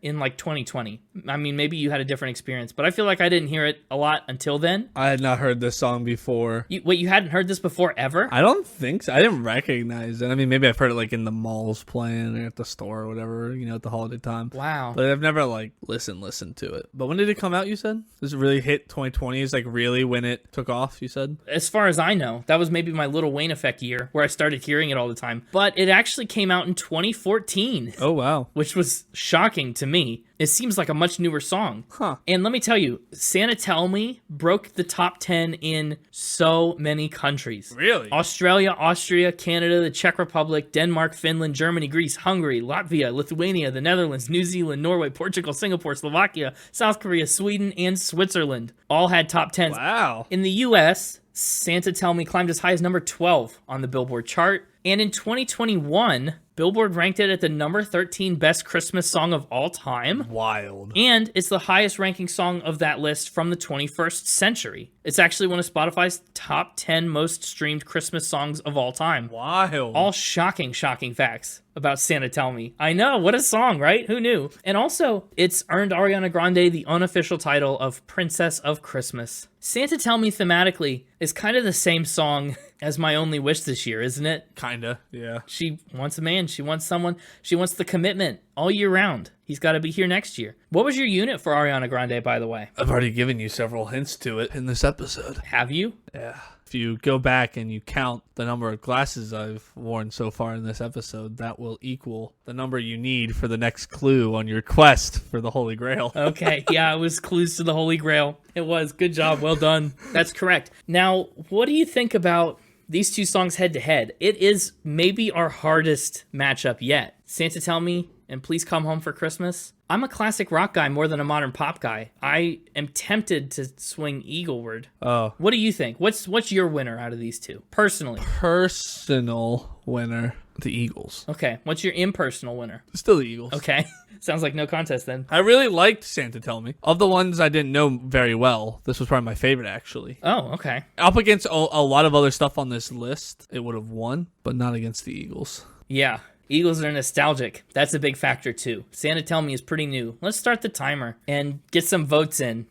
in 2020. Maybe you had a different experience, but I feel like I didn't hear it a lot until then. I had not heard this song before. You hadn't heard this before ever? I don't think so. I didn't recognize it. Maybe I've heard it in the malls playing or at the store or whatever, at the holiday time. Wow. But I've never listened to it. But when did it come out, you said? Does it really hit 2020 is really when it took off, you said? As far as I know, that was maybe my Lil Wayne effect year where I started hearing it all the time. But it actually came out in 2014. Oh, wow. Which was shocking to me. It seems like a much newer song. Huh. And let me tell you, Santa Tell Me broke the top 10 in so many countries. Really? Australia, Austria, Canada, the Czech Republic, Denmark, Finland, Germany, Greece, Hungary, Latvia, Lithuania, the Netherlands, New Zealand, Norway, Portugal, Singapore, Slovakia, South Korea, Sweden, and Switzerland all had top 10s. Wow. In the US, Santa Tell Me climbed as high as number 12 on the Billboard chart. And in 2021, Billboard ranked it at the number 13 best Christmas song of all time. Wild. And it's the highest ranking song of that list from the 21st century. It's actually one of Spotify's top 10 most streamed Christmas songs of all time. Wild. All shocking facts about Santa Tell Me. I know, what a song, right? Who knew? And also, it's earned Ariana Grande the unofficial title of Princess of Christmas. Santa Tell Me thematically is kind of the same song as My Only Wish this year, isn't it? Kinda, yeah. She wants a man, she wants someone, she wants the commitment all year round. He's got to be here next year. What was your unit for Ariana Grande, by the way? I've already given you several hints to it in this episode. Have you? Yeah. If you go back and you count the number of glasses I've worn so far in this episode, that will equal the number you need for the next clue on your quest for the Holy Grail. Okay, yeah, it was clues to the Holy Grail. It was. Good job. Well done. That's correct. Now, what do you think about these two songs head to head? It is maybe our hardest matchup yet. Santa Tell Me and Please Come Home for Christmas. I'm a classic rock guy more than a modern pop guy. I am tempted to swing Eagleward. Oh. What do you think? What's your winner out of these two, personally? Personal winner, the Eagles. Okay, what's your impersonal winner? Still the Eagles. Okay, sounds like no contest then. I really liked Santa Tell Me. Of the ones I didn't know very well, this was probably my favorite, actually. Oh, okay. Up against a lot of other stuff on this list, it would have won, but not against the Eagles. Yeah. Eagles are nostalgic. That's a big factor too. Santa Tell Me is pretty new. Let's start the timer and get some votes in.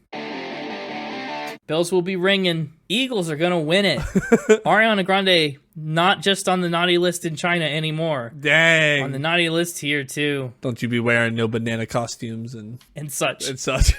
Bells will be ringing. Eagles are going to win it. Ariana Grande, not just on the naughty list in China anymore. Dang. On the naughty list here too. Don't you be wearing no banana costumes and such.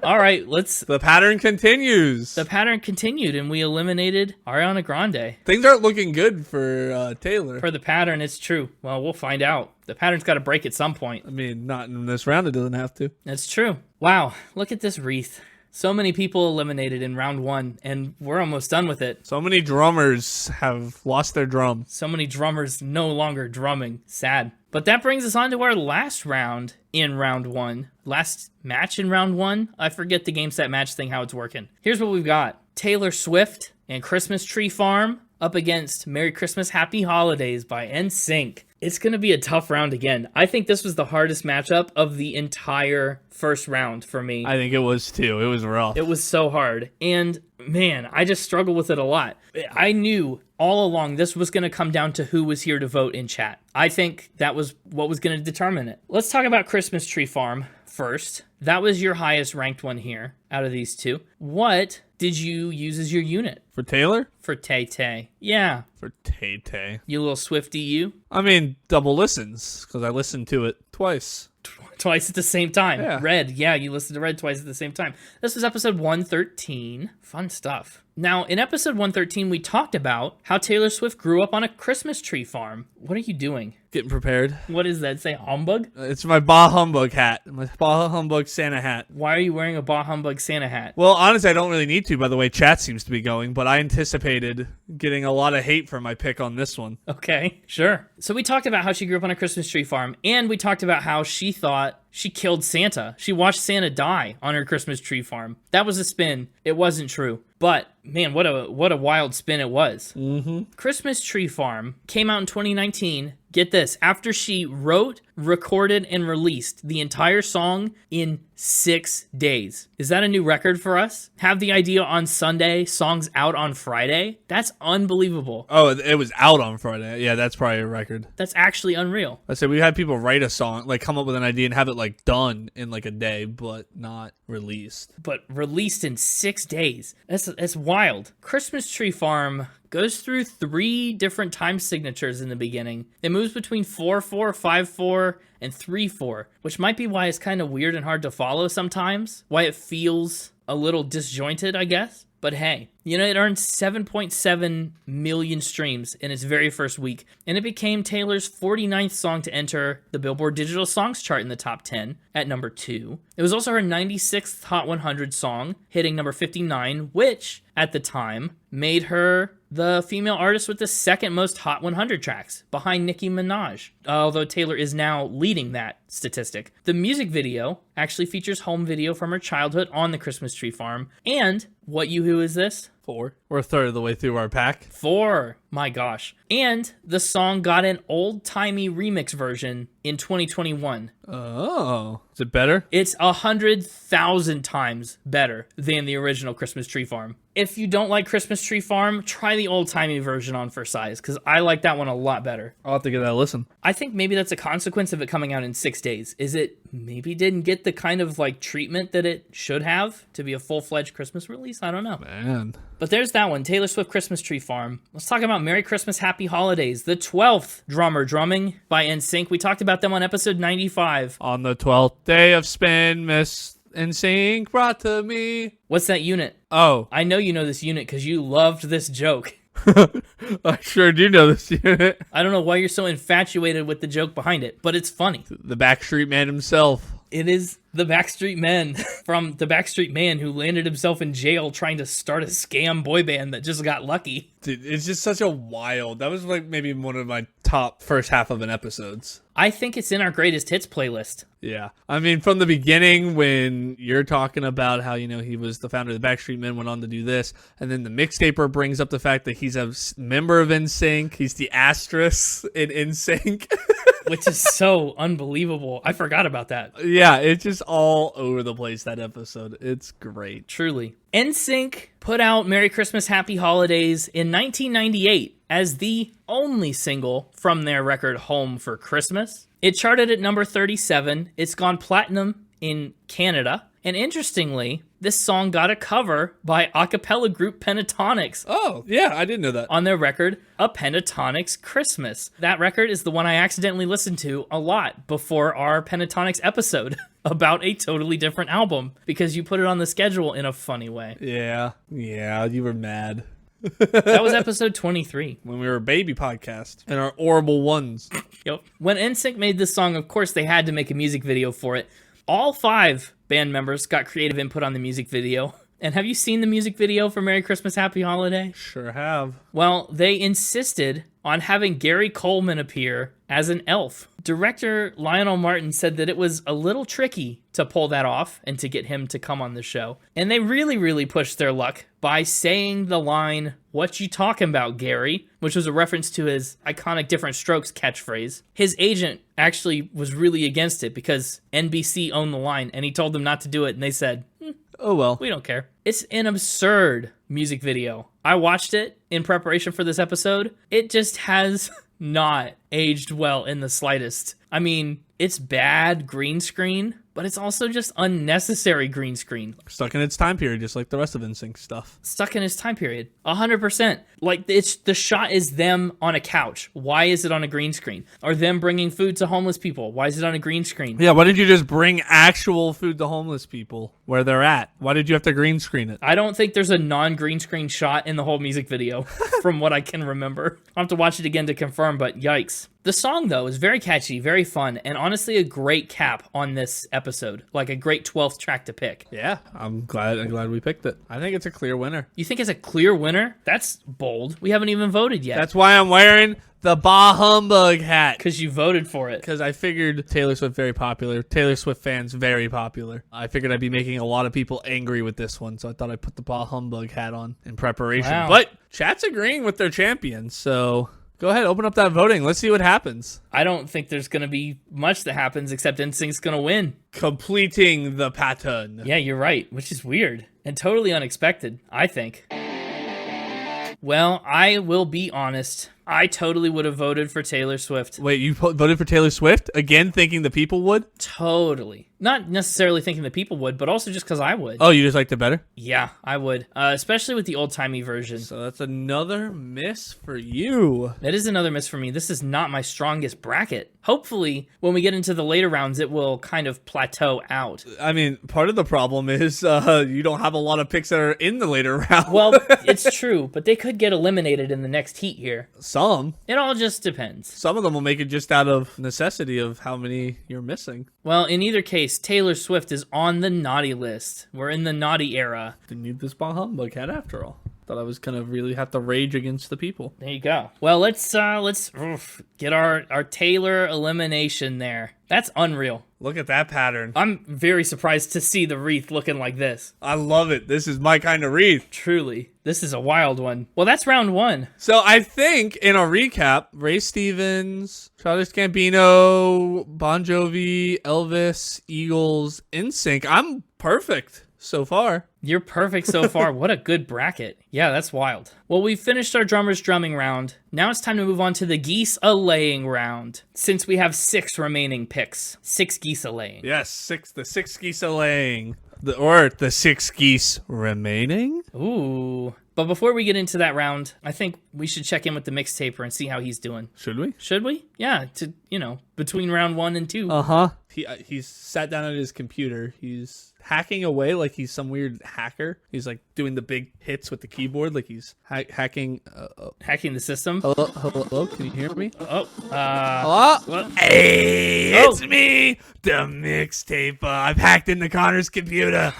All right, let's... The pattern continues. The pattern continued and we eliminated Ariana Grande. Things aren't looking good for Taylor. For the pattern, it's true. Well, we'll find out. The pattern's got to break at some point. I mean, not in this round, it doesn't have to. That's true. Wow, look at this wreath. So many people eliminated in round one, and we're almost done with it. So many drummers have lost their drum. So many drummers no longer drumming. Sad. But that brings us on to our last round in round one. Last match in round one? I forget the game set match thing, how it's working. Here's what we've got. Taylor Swift and Christmas Tree Farm up against Merry Christmas, Happy Holidays by NSYNC. It's going to be a tough round again. I think this was the hardest matchup of the entire first round for me. I think it was too. It was rough. It was so hard. And man, I just struggle with it a lot. I knew all along this was going to come down to who was here to vote in chat. I think that was what was going to determine it. Let's talk about Christmas Tree Farm first. That was your highest ranked one here out of these two. What did you use as your unit? For Taylor? For Tay-Tay. Yeah. For Tay-Tay. You little Swiftie, you. I mean, double listens, because I listened to it twice. Twice at the same time. Yeah. Red. Yeah, you listened to Red twice at the same time. This was episode 113. Fun stuff. Now, in episode 113, we talked about how Taylor Swift grew up on a Christmas tree farm. What are you doing? Getting prepared. What is that? Say humbug? It's my Bah Humbug hat. My Bah Humbug Santa hat. Why are you wearing a Bah Humbug Santa hat? Well, honestly, I don't really need to, by the way chat seems to be going, but I anticipated getting a lot of hate for my pick on this one. Okay, sure. So we talked about how she grew up on a Christmas tree farm, and we talked about how she thought she killed Santa. She watched Santa die on her Christmas tree farm. That was a spin. It wasn't true. But, man, what a wild spin it was. Mm-hmm. Christmas Tree Farm came out in 2019. Get this, after she wrote, recorded, and released the entire song in 6 days. Is that a new record for us? Have the idea on Sunday, songs out on Friday? That's unbelievable. Oh, it was out on Friday. Yeah, that's probably a record. That's actually unreal. I said we had people write a song, like come up with an idea and have it like done in like a day, but not released. But released in 6 days. That's wild. Christmas Tree Farm goes through 3 different time signatures in the beginning. It moves between 4/4, 5/4, and 3/4, which might be why it's kind of weird and hard to follow sometimes. Why it feels a little disjointed, I guess. But hey, You know, it earned 7.7 million streams in its very first week, and it became Taylor's 49th song to enter the Billboard Digital Songs chart in the top 10 at number 2. It was also her 96th Hot 100 song, hitting number 59, which, at the time, made her the female artist with the second most Hot 100 tracks, behind Nicki Minaj, although Taylor is now leading that statistic. The music video actually features home video from her childhood on the Christmas tree farm. And what Yoo-hoo is this? 4. We're a third of the way through our pack. 4. My gosh. And the song got an old-timey remix version in 2021. Oh. Is it better? It's 100,000 times better than the original Christmas Tree Farm. If you don't like Christmas Tree Farm, try the old-timey version on for size, because I like that one a lot better. I'll have to give that a listen. I think maybe that's a consequence of it coming out in 6 days. Is it maybe didn't get the kind of like treatment that it should have to be a full-fledged Christmas release? I don't know. Man. But there's that one, Taylor Swift Christmas Tree Farm. Let's talk about Merry Christmas, Happy Holidays, the 12th drummer drumming by NSYNC. We talked about them on episode 95. On the 12th day of spin, Miss NSYNC brought to me. What's that unit? Oh. I know you know this unit because you loved this joke. I sure do know this unit. I don't know why you're so infatuated with the joke behind it, but it's funny. The Backstreet Man himself. It is the Backstreet Men from the Backstreet Man who landed himself in jail trying to start a scam boy band that just got lucky. Dude, it's just such a wild. That was like maybe one of my top first half of an episodes. I think it's in our greatest hits playlist. Yeah. I mean, from the beginning when you're talking about how, you know, he was the founder of the Backstreet Men, went on to do this, and then the Mixtaper brings up the fact that he's a member of NSYNC. He's the asterisk in NSYNC. Which is so unbelievable. I forgot about that. Yeah, it's just all over the place, that episode. It's great. Truly. NSYNC put out Merry Christmas, Happy Holidays in 1998 as the only single from their record Home for Christmas. It charted at number 37. It's gone platinum in Canada. And interestingly, this song got a cover by a cappella group Pentatonics. Oh, yeah, I didn't know that. On their record, A Pentatonics Christmas. That record is the one I accidentally listened to a lot before our Pentatonics episode about a totally different album because you put it on the schedule in a funny way. Yeah, you were mad. That was episode 23. When we were a baby podcast and our horrible ones. Yep. When NSYNC made this song, of course, they had to make a music video for it. All 5 band members got creative input on the music video. And have you seen the music video for Merry Christmas, Happy Holiday? Sure have. Well, they insisted on having Gary Coleman appear as an elf. Director Lionel Martin said that it was a little tricky to pull that off and to get him to come on the show. And they really pushed their luck by saying the line, "What you talking about, Gary?" which was a reference to his iconic Different Strokes catchphrase. His agent actually was really against it because NBC owned the line and he told them not to do it and they said, oh well. we don't care. It's an absurd music video. I watched it in preparation for this episode. It just has not aged well in the slightest. I mean, it's bad green screen, but it's also just unnecessary green screen. Stuck in its time period, just like the rest of NSYNC stuff. Stuck in its time period. 100%. Like, it's the shot is them on a couch. Why is it on a green screen? Or them bringing food to homeless people. Why is it on a green screen? Yeah, why didn't you just bring actual food to homeless people where they're at? Why did you have to green screen it? I don't think there's a non-green screen shot in the whole music video, from what I can remember. I'll have to watch it again to confirm, but yikes. The song, though, is very catchy, very fun, and honestly a great cap on this episode. Like a great 12th track to pick. Yeah, I'm glad we picked it. I think it's a clear winner. You think it's a clear winner? That's bold. We haven't even voted yet. That's why I'm wearing the Bah Humbug hat. Because you voted for it. Because I figured Taylor Swift very popular. Taylor Swift fans very popular. I figured I'd be making a lot of people angry with this one, so I thought I'd put the Bah Humbug hat on in preparation. Wow. But chat's agreeing with their champion, so go ahead, open up that voting. Let's see what happens. I don't think there's going to be much that happens except NSYNC's going to win. Completing the pattern. Yeah, you're right, which is weird and totally unexpected, I think. Well, I will be honest. I totally would have voted for Taylor Swift. Wait, you voted for Taylor Swift? Again, thinking the people would? Totally. Not necessarily thinking the people would, but also just because I would. Oh, you just liked it better? Yeah, I would. Especially with the old-timey version. So that's another miss for you. That is another miss for me. This is not my strongest bracket. Hopefully, when we get into the later rounds, it will kind of plateau out. I mean, part of the problem is you don't have a lot of picks that are in the later round. Well, it's true, but they could get eliminated in the next heat here. Some. It all just depends. Some of them will make it just out of necessity of how many you're missing. Well, in either case, Taylor Swift is on the naughty list. We're in the naughty era. Didn't need this bah humbug hat after all. Thought I was gonna really have to rage against the people. There you go. Well, let's get our Taylor elimination there. That's unreal. Look at that pattern. I'm very surprised to see the wreath looking like this. I love it. This is my kind of wreath. Truly. This is a wild one. Well, that's round one. So I think in our recap, Ray Stevens, Childish Gambino, Bon Jovi, Elvis, Eagles, NSYNC. I'm perfect so far. You're perfect so far. What a good bracket. Yeah, that's wild. Well, we've finished our drummers drumming round. Now it's time to move on to the geese a-laying round. Since we have 6 remaining picks. 6 geese a-laying. Yes, the six geese a laying. The 6 geese remaining? Ooh. But before we get into that round, I think we should check in with the Mixtaper and see how he's doing. Should we? Should we? Yeah, between round 1 and 2. Uh-huh. He's sat down at his computer. He's hacking away like he's some weird hacker. He's like doing the big hits with the keyboard like he's hacking. Hacking the system. Hello, can you hear me? Hello? Well, hey, it's me, the Mixtaper. I've hacked into Connor's computer.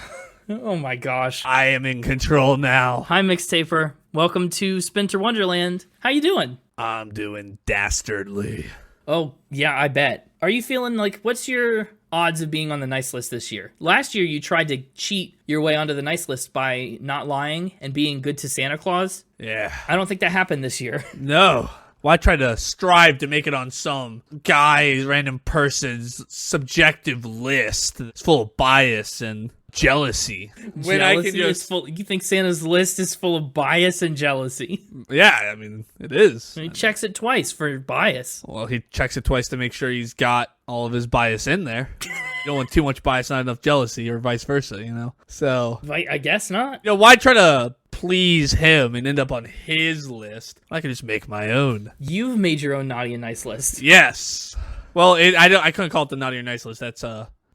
Oh my gosh. I am in control now. Hi, Mixtaper. Welcome to Spinter Wonderland. How you doing? I'm doing dastardly. Oh, yeah, I bet. Are you feeling like, what's your odds of being on the nice list this year? Last year, you tried to cheat your way onto the nice list by not lying and being good to Santa Claus. Yeah. I don't think that happened this year. No. Well, I try to strive to make it on some guy's, random person's subjective list. It's full of bias and jealousy. When I can just... You think Santa's list is full of bias and jealousy? Yeah, I mean, it is. He checks it twice for bias. Well, he checks it twice to make sure he's got all of his bias in there. You don't want too much bias, not enough jealousy, or vice versa, you know? So... I guess not. You know, why try to please him and end up on his list? I can just make my own. You've made your own naughty and nice list. Yes. Well, I couldn't call it the naughty or nice list. That's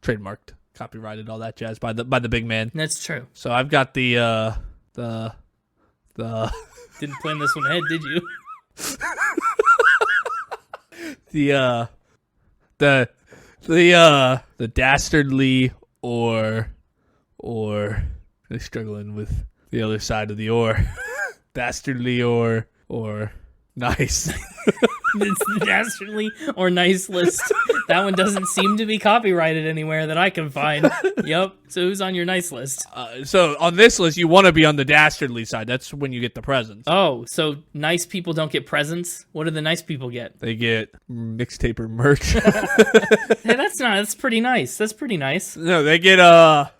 trademarked, copyrighted, all that jazz by the big man. That's true. So I've got the Didn't plan this one ahead, did you? the dastardly or really struggling with the other side of the or. Dastardly or nice. It's the dastardly or nice list. That one doesn't seem to be copyrighted anywhere that I can find. Yep. So who's on your nice list? So on this list, you want to be on the dastardly side. That's when you get the presents. Oh, so nice people don't get presents? What do the nice people get? They get Mixtaper merch. Hey, that's pretty nice. That's pretty nice. No, they get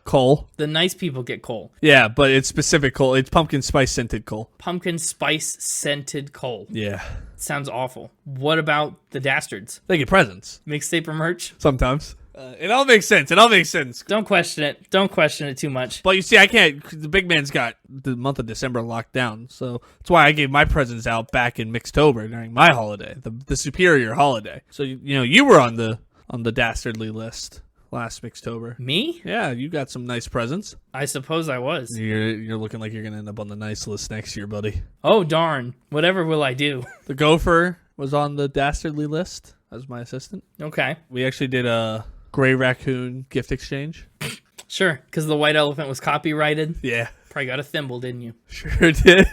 coal. The nice people get coal. Yeah, but it's specific coal. It's pumpkin spice scented coal. Pumpkin spice scented coal. Yeah. Sounds awful. What about the dastards? They get presents. Mixtaper merch? Sometimes. It all makes sense. It all makes sense. Don't question it. Don't question it too much. But you see, I can't. The big man's got the month of December locked down. So that's why I gave my presents out back in Mixtober during my holiday, the superior holiday. So, you were on the dastardly list last Mixtober. Me? Yeah, you got some nice presents. I suppose I was. You're looking like you're going to end up on the nice list next year, buddy. Oh, darn. Whatever will I do? The gopher was on the dastardly list as my assistant. Okay. We actually did a gray raccoon gift exchange. Sure, because the white elephant was copyrighted. Yeah. Probably got a thimble, didn't you? Sure did.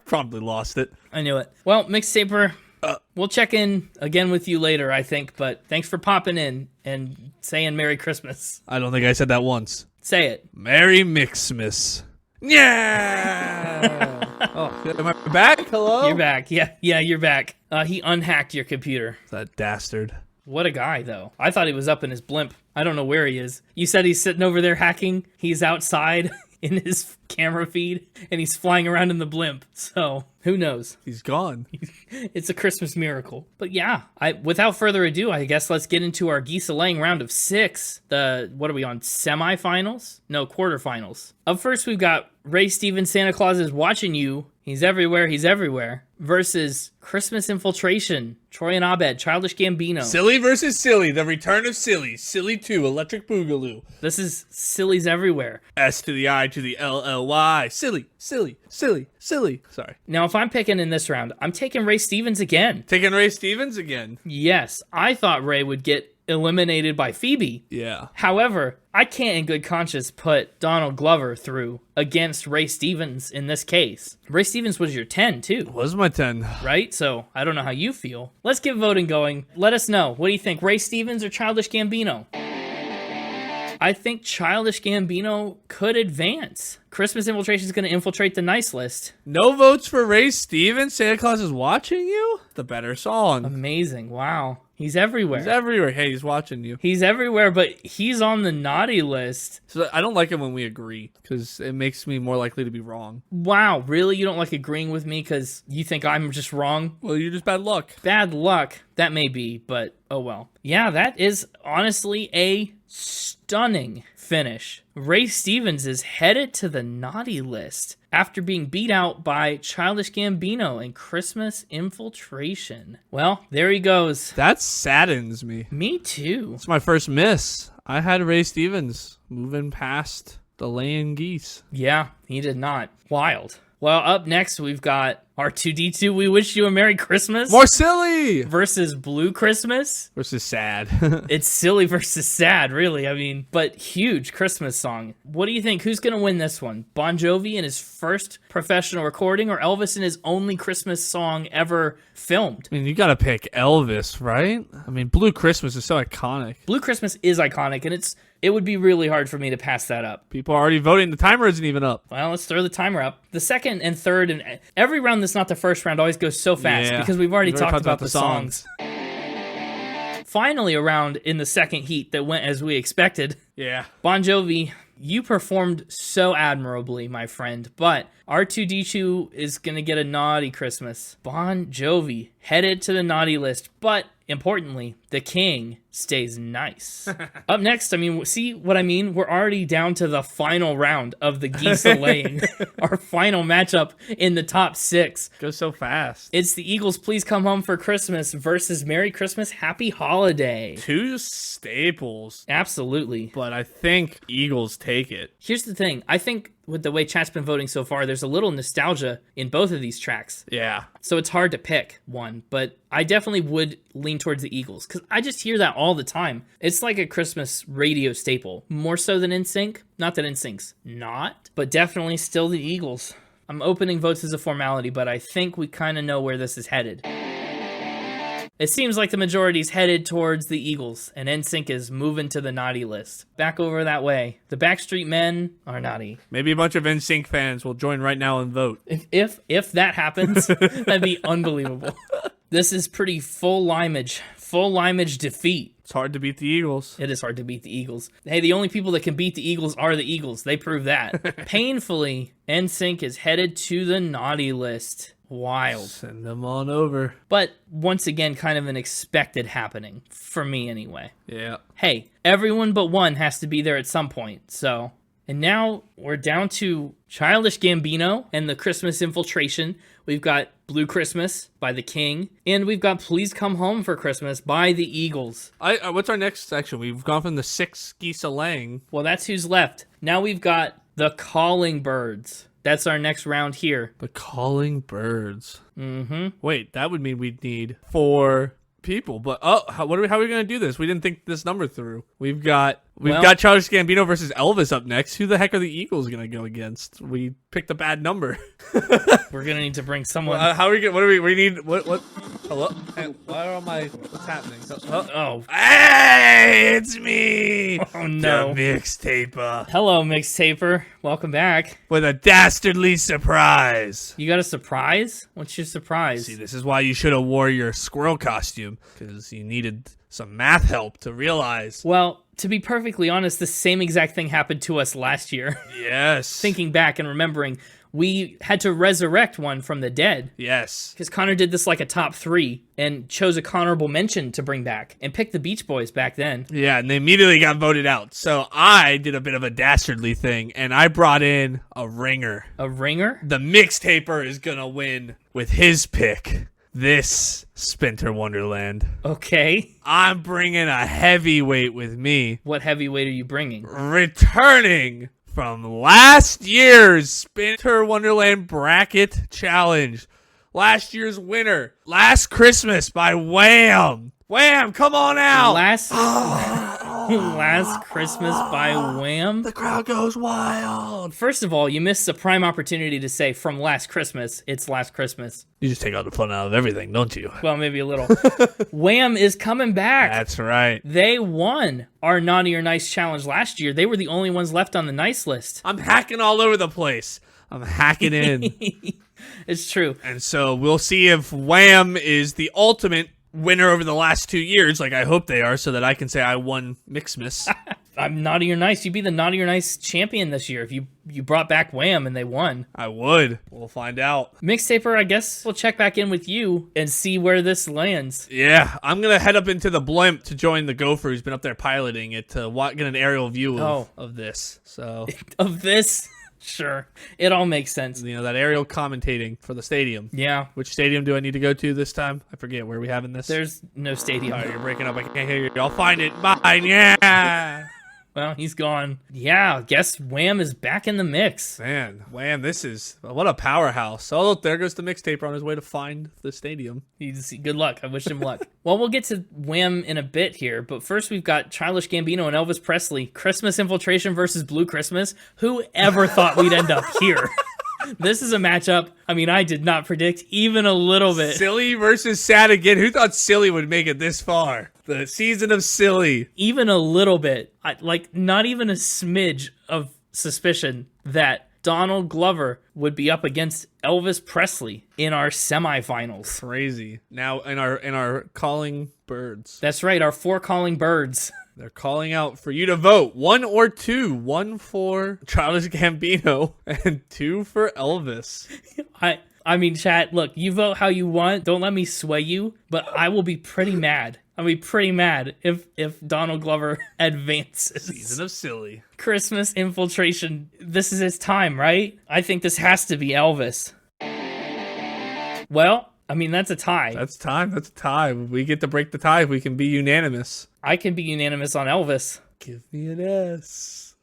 Probably lost it. I knew it. Well, Mixtaper, we'll check in again with you later, I think, but thanks for popping in and saying Merry Christmas. I don't think I said that once. Say it. Merry Mixmas. Yeah. Oh, am I back? Hello? You're back. Yeah, you're back. He unhacked your computer. That dastard. What a guy, though. I thought he was up in his blimp. I don't know where he is. You said he's sitting over there hacking. He's outside in his camera feed, and he's flying around in the blimp. So Who knows? He's gone. It's a Christmas miracle. But yeah, without further ado, I guess let's get into our geese laying round of 6. What are we on? Semifinals? No, quarterfinals. Up first, we've got Ray Stevens, Santa Claus is Watching You. He's everywhere, he's everywhere. Versus Christmas Infiltration, Troy and Abed, Childish Gambino. Silly versus Silly, the return of Silly. Silly 2, Electric Boogaloo. This is Silly's everywhere. S to the I to the LLY. Silly, silly, silly, silly. Sorry. Now, if I'm picking in this round, I'm taking Ray Stevens again. Taking Ray Stevens again. Yes, I thought Ray would get eliminated by Phoebe. Yeah. However, I can't in good conscience put Donald Glover through against Ray Stevens in this case. Ray Stevens was your 10 too. Was my 10. Right? So I don't know how you feel. Let's get voting going. Let us know. What do you think? Ray Stevens or Childish Gambino? I think Childish Gambino could advance. Christmas Infiltration is going to infiltrate the nice list. No votes for Ray Stevens. Santa Claus is Watching You? The better song. Amazing. Wow. He's everywhere. He's everywhere. Hey, he's watching you. He's everywhere, but he's on the naughty list. So I don't like it when we agree because it makes me more likely to be wrong. Wow, really? You don't like agreeing with me because you think I'm just wrong? Well, you're just bad luck. Bad luck. That may be, but oh well. Yeah, that is honestly a stunning finish. Ray Stevens is headed to the naughty list after being beat out by Childish Gambino in Christmas Infiltration. Well, there he goes. That saddens me. Me too. It's my first miss. I had Ray Stevens moving past the laying geese. Yeah, he did not. Wild. Well, up next, we've got R2D2, We Wish You a Merry Christmas. More silly! Versus Blue Christmas. Versus sad. It's silly versus sad, really. I mean, but huge Christmas song. What do you think? Who's going to win this one? Bon Jovi in his first professional recording or Elvis in his only Christmas song ever filmed? I mean, you gotta pick Elvis, right? I mean, Blue Christmas is so iconic. Blue Christmas is iconic, and it would be really hard for me to pass that up. People are already voting. The timer isn't even up. Well, let's throw the timer up. The second and third, and every round that's not the first round always goes so fast because we've already talked about the songs. Finally, a round in the second heat that went as we expected. Yeah. Bon Jovi, you performed so admirably, my friend, but R2D2 is going to get a naughty Christmas. Bon Jovi headed to the naughty list, but importantly, the king stays nice. Up next, I mean, see what I mean? We're already down to the final round of the geese laying. Our final matchup in the top 6. Goes so fast. It's the Eagles' Please Come Home for Christmas versus Merry Christmas, Happy Holiday. 2 staples. Absolutely. But I think Eagles take it. Here's the thing. I think with the way chat's been voting so far, there's a little nostalgia in both of these tracks. Yeah. So it's hard to pick one, but I definitely would lean towards the Eagles because I just hear that all the time. It's like a Christmas radio staple, more so than NSYNC. Not that NSYNC's not, but definitely still the Eagles. I'm opening votes as a formality, but I think we kind of know where this is headed. It seems like the majority's headed towards the Eagles, and NSYNC is moving to the naughty list. Back over that way. The Backstreet Men are naughty. Maybe a bunch of NSYNC fans will join right now and vote. If that happens, that'd be unbelievable. This is pretty full limage defeat. It's hard to beat the Eagles. It is hard to beat the Eagles. Hey, the only people that can beat the Eagles are the Eagles. They prove that. Painfully, NSYNC is headed to the naughty list. Wild. Send them on over. But once again, kind of an expected happening. For me, anyway. Yeah. Hey, everyone but one has to be there at some point, so... And now we're down to Childish Gambino and the Christmas Infiltration. We've got Blue Christmas by The King. And we've got Please Come Home for Christmas by The Eagles. What's our next section? We've gone from the 6 geese laying. Well, that's who's left. Now we've got The Calling Birds. That's our next round here. The Calling Birds. Mm-hmm. Wait, that would mean we'd need 4 people. But how are we going to do this? We didn't think this number through. We've got Childish Gambino versus Elvis up next. Who the heck are the Eagles going to go against? We picked a bad number. We're going to need to bring someone. How are we going? What do we need? What? Hello? Hey, what's happening? Oh. Hey, it's me. Oh, no. The Mixtaper. Hello, Mixtaper. Welcome back. With a dastardly surprise. You got a surprise? What's your surprise? See, this is why you should have wore your squirrel costume, because you needed some math help to realize. Well, to be perfectly honest, the same exact thing happened to us last year. Yes. Thinking back and remembering, we had to resurrect one from the dead. Yes. Because Connor did this like a top 3 and chose a honorable mention to bring back and picked the Beach Boys back then. Yeah, and they immediately got voted out. So I did a bit of a dastardly thing, and I brought in a ringer. A ringer? The Mixtaper is going to win with his pick. This Spinter Wonderland. Okay. I'm bringing a heavyweight with me. What heavyweight are you bringing? Returning from last year's Spinter Wonderland Bracket Challenge. Last year's winner, Last Christmas by Wham! Wham, come on out! Last Christmas by Wham! The crowd goes wild. First of all, you missed a prime opportunity to say from last Christmas, it's Last Christmas. You just take all the fun out of everything, don't you? Well, maybe a little. Wham is coming back. That's right. They won our Naughty or Nice challenge last year. They were the only ones left on the nice list. I'm hacking all over the place. I'm hacking in. It's true. And so we'll see if Wham is the ultimate winner over the last 2 years, like I hope they are, so that I can say I won Mixmas. I'm Naughty or Nice. You'd be the Naughty or Nice champion this year if you brought back Wham and they won. I would. We'll find out. Mixtaper, I guess we'll check back in with you and see where this lands. Yeah, I'm going to head up into the blimp to join the gopher who's been up there piloting it to get an aerial view of this. So Of this? Sure. It all makes sense. You know, that aerial commentating for the stadium. Yeah. Which stadium do I need to go to this time? I forget. Where are we having this? There's no stadium. All right, you're breaking up. I can't hear you. I'll find it. Bye. Yeah. Well, he's gone. Yeah, I guess Wham is back in the mix. Man, Wham, what a powerhouse. Oh, look, there goes the Mixtaper on his way to find the stadium. Good luck. I wish him luck. Well, we'll get to Wham in a bit here, but first we've got Childish Gambino and Elvis Presley. Christmas Infiltration versus Blue Christmas. Who ever thought we'd end up here? This is a matchup, I did not predict even a little bit. Silly versus sad again. Who thought Silly would make it this far? The season of Silly. Even a little bit. Not even a smidge of suspicion that Donald Glover would be up against Elvis Presley in our semifinals. Crazy. Now in our calling birds. That's right, our 4 calling birds. They're calling out for you to vote. 1 or 2. 1 for Childish Gambino and 2 for Elvis. Chat, look, you vote how you want. Don't let me sway you, but I will be pretty mad. I'll be pretty mad if Donald Glover advances. Season of Silly. Christmas Infiltration. This is his time, right? I think this has to be Elvis. Well, that's a tie. That's time. That's a tie. We get to break the tie if we can be unanimous. I can be unanimous on Elvis. Give me an S.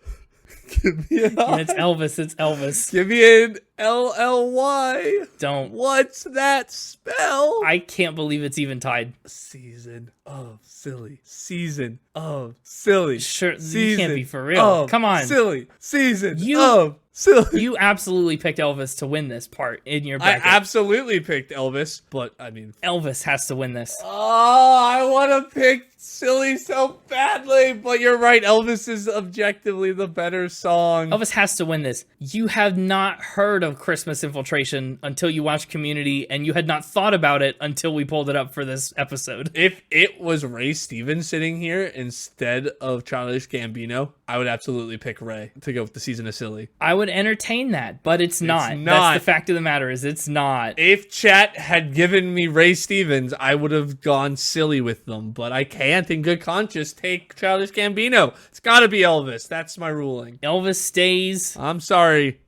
Give me an And it's Elvis. It's Elvis. Give me an LLY. Don't. What's that spell? I can't believe it's even tied. Season of Silly. Season of Silly. Sure, Season you can't be for real. Come on. Silly. Season of Silly. You absolutely picked Elvis to win this part in your I bracket. absolutely picked Elvis, but Elvis has to win this. Oh, I want to pick Silly so badly, but you're right. Elvis is objectively the better song. Elvis has to win this. You have not heard of Christmas Infiltration until you watched Community, and you had not thought about it until we pulled it up for this episode. If it was Ray Stevens sitting here instead of Childish Gambino, I would absolutely pick Ray to go with the Season of Silly. I would entertain that, but it's not. That's the fact of the matter is it's not. If chat had given me Ray Stevens, I would have gone Silly with them, but I can't in good conscience take Childish Gambino. It's gotta be Elvis. That's my ruling. Elvis stays. I'm sorry,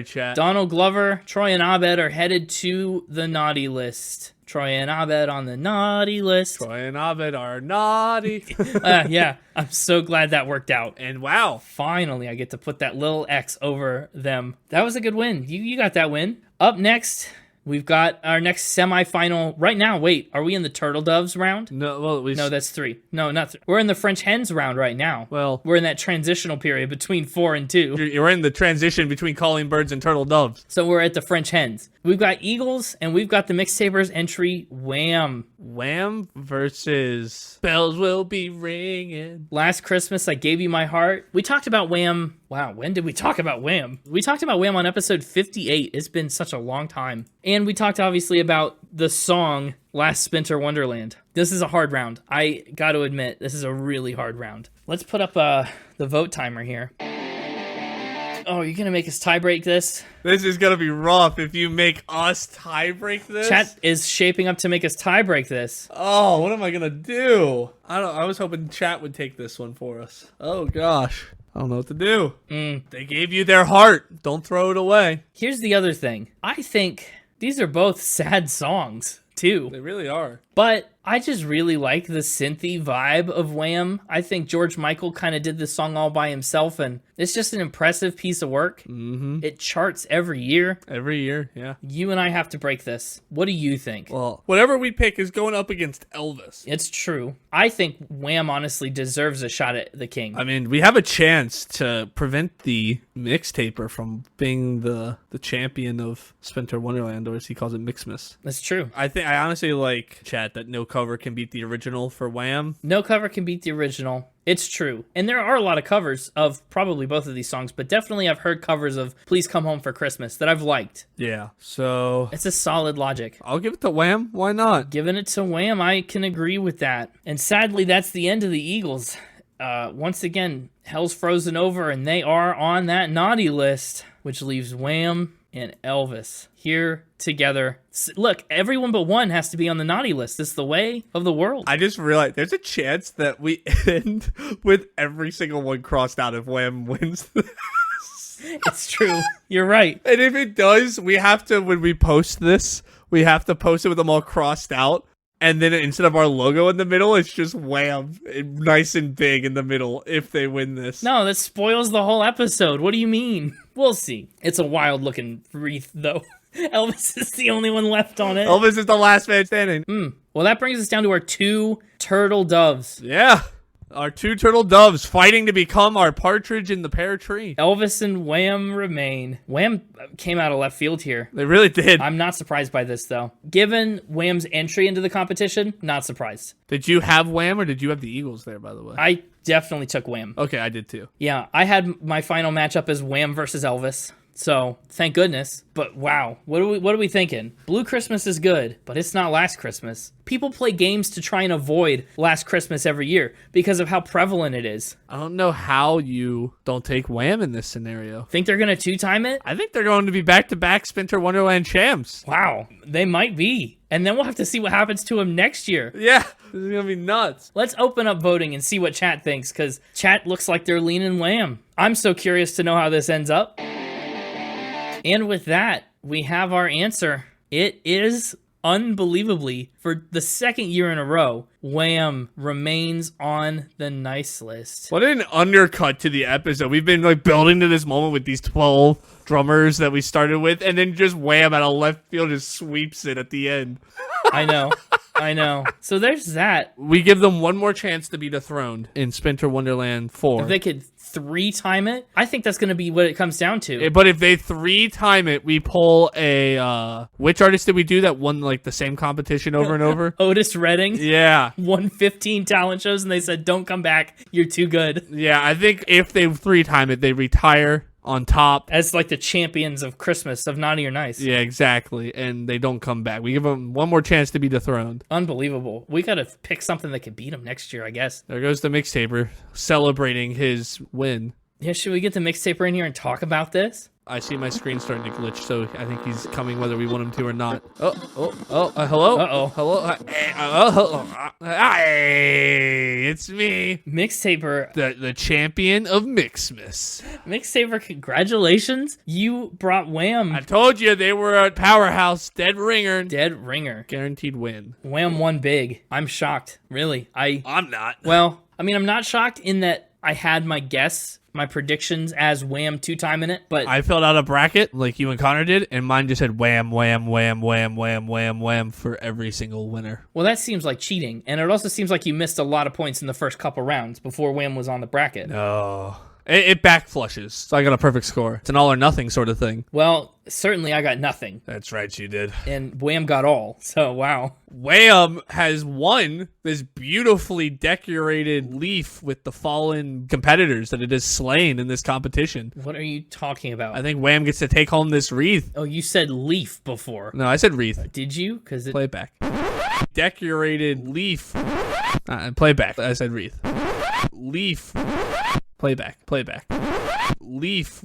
chat. Donald Glover, Troy, and Abed are headed to the naughty list. Troy and Abed on the naughty list. Troy and Abed are naughty. Yeah, I'm so glad that worked out. And wow. Finally, I get to put that little X over them. That was a good win. You got that win. Up next, we've got our next semifinal. Right now, wait, are we in the Turtle Doves round? No, well, No, that's 3. No, not 3. We're in the French Hens round right now. Well, we're in that transitional period between 4 and 2. You're in the transition between calling birds and turtle doves. So we're at the French Hens. We've got Eagles, and we've got the Mixtapers entry, Wham. Wham versus Bells Will Be Ringing. Last Christmas, I Gave You My Heart. We talked about Wham. Wow, when did we talk about Wham? We talked about Wham on episode 58. It's been such a long time. And we talked, obviously, about the song Last Spinter Wonderland. This is a hard round. I got to admit, this is a really hard round. Let's put up the vote timer here. Oh, you're going to make us tie break this? This is going to be rough if you make us tie break this. Chat is shaping up to make us tie break this. Oh, what am I going to do? I was hoping chat would take this one for us. Oh, gosh. I don't know what to do. They gave you their heart. Don't throw it away. Here's the other thing. I think these are both sad songs, too. They really are. But I just really like the synthy vibe of Wham. I think George Michael kind of did this song all by himself, and it's just an impressive piece of work. Mm-hmm. It charts every year. Every year, yeah. You and I have to break this. What do you think? Well, whatever we pick is going up against Elvis. It's true. I think Wham honestly deserves a shot at the king. I mean, we have a chance to prevent the Mixtaper from being the champion of Spinter Wonderland, or as he calls it, Mixmas. That's true. I honestly like, chat, that no cover can beat the original for Wham. No cover can beat the original. It's true. And there are a lot of covers of probably both of these songs, but definitely I've heard covers of Please Come Home for Christmas that I've liked. Yeah, so It's a solid logic. I'll give it to Wham. Why not? Giving it to Wham, I can agree with that. And sadly, that's the end of the Eagles. Once again, hell's frozen over, and they are on that naughty list, which leaves Wham and Elvis here together. Look, everyone but one has to be on the naughty list. It's the way of the world. I just realized there's a chance that we end with every single one crossed out if Wham wins this. It's true. You're right. And if it does, we have to, when we post this, we have to post it with them all crossed out. And then instead of our logo in the middle, it's just Wham, nice and big in the middle if they win this. No, that spoils the whole episode. What do you mean? We'll see. It's a wild-looking wreath, though. Elvis is the only one left on it. Elvis is the last man standing. Well, that brings us down to our two turtle doves. Yeah. Our two turtle doves fighting to become our partridge in the pear tree. Elvis and Wham remain. Wham came out of left field here. They really did. I'm not surprised by this, though. Given Wham's entry into the competition, not surprised. Did you have Wham or did you have the Eagles there, by the way? I definitely took Wham. Okay, I did too. Yeah, I had my final matchup as Wham versus Elvis. So, thank goodness. But wow, what are we thinking? Blue Christmas is good, but it's not Last Christmas. People play games to try and avoid Last Christmas every year because of how prevalent it is. I don't know how you don't take Wham in this scenario. Think they're going to two-time it? I think they're going to be back-to-back Spinter Wonderland champs. Wow, they might be. And then we'll have to see what happens to them next year. Yeah, this is going to be nuts. Let's open up voting and see what chat thinks, because chat looks like they're leaning Wham. I'm so curious to know how this ends up. And with that, we have our answer. It is, unbelievably, for the second year in a row, Wham remains on the nice list. What an undercut to the episode. We've been like building to this moment with these 12 drummers that we started with, and then just Wham out of left field just sweeps it at the end. I know. So there's that. We give them one more chance to be dethroned in Spinter Wonderland 4. If they could 3-time it, I think that's going to be what it comes down to. But if they 3-time it, we pull a... which artist did we do that won like the same competition over and over? Otis Redding. Yeah. Won 15 talent shows, and they said, don't come back. You're too good. Yeah, I think if they 3-time it, they retire on top. As like the champions of Christmas, of Naughty or Nice. Yeah, exactly. And they don't come back. We give them one more chance to be dethroned. Unbelievable. We got to pick something that could beat them next year, I guess. There goes the Mixtaper celebrating his win. Yeah, should we get the Mixtaper in here and talk about this? I see my screen starting to glitch, so I think he's coming whether we want him to or not. Hello? Uh-oh. Hello? Hey, it's me. Mixtaper. The champion of Mixmas. Mixtaper, congratulations. You brought Wham. I told you they were a powerhouse. Dead ringer. Dead ringer. Guaranteed win. Wham won big. I'm shocked. Really. I'm not. Well, I mean, I'm not shocked in that I had my guess, my predictions as Wham 2-time in it, but I filled out a bracket like you and Connor did, and mine just said Wham, Wham, Wham, Wham, Wham, Wham, Wham for every single winner. Well, that seems like cheating, and it also seems like you missed a lot of points in the first couple rounds before Wham was on the bracket. No. It back flushes. So I got a perfect score. It's an all or nothing sort of thing. Well, certainly I got nothing. That's right, you did. And Wham got all. So, wow. Wham has won this beautifully decorated leaf with the fallen competitors that it has slain in this competition. What are you talking about? I think Wham gets to take home this wreath. Oh, you said leaf before. No, I said wreath. Did you? Because Play it back. Decorated leaf. Play it back. I said wreath. Leaf. Play back. Leaf.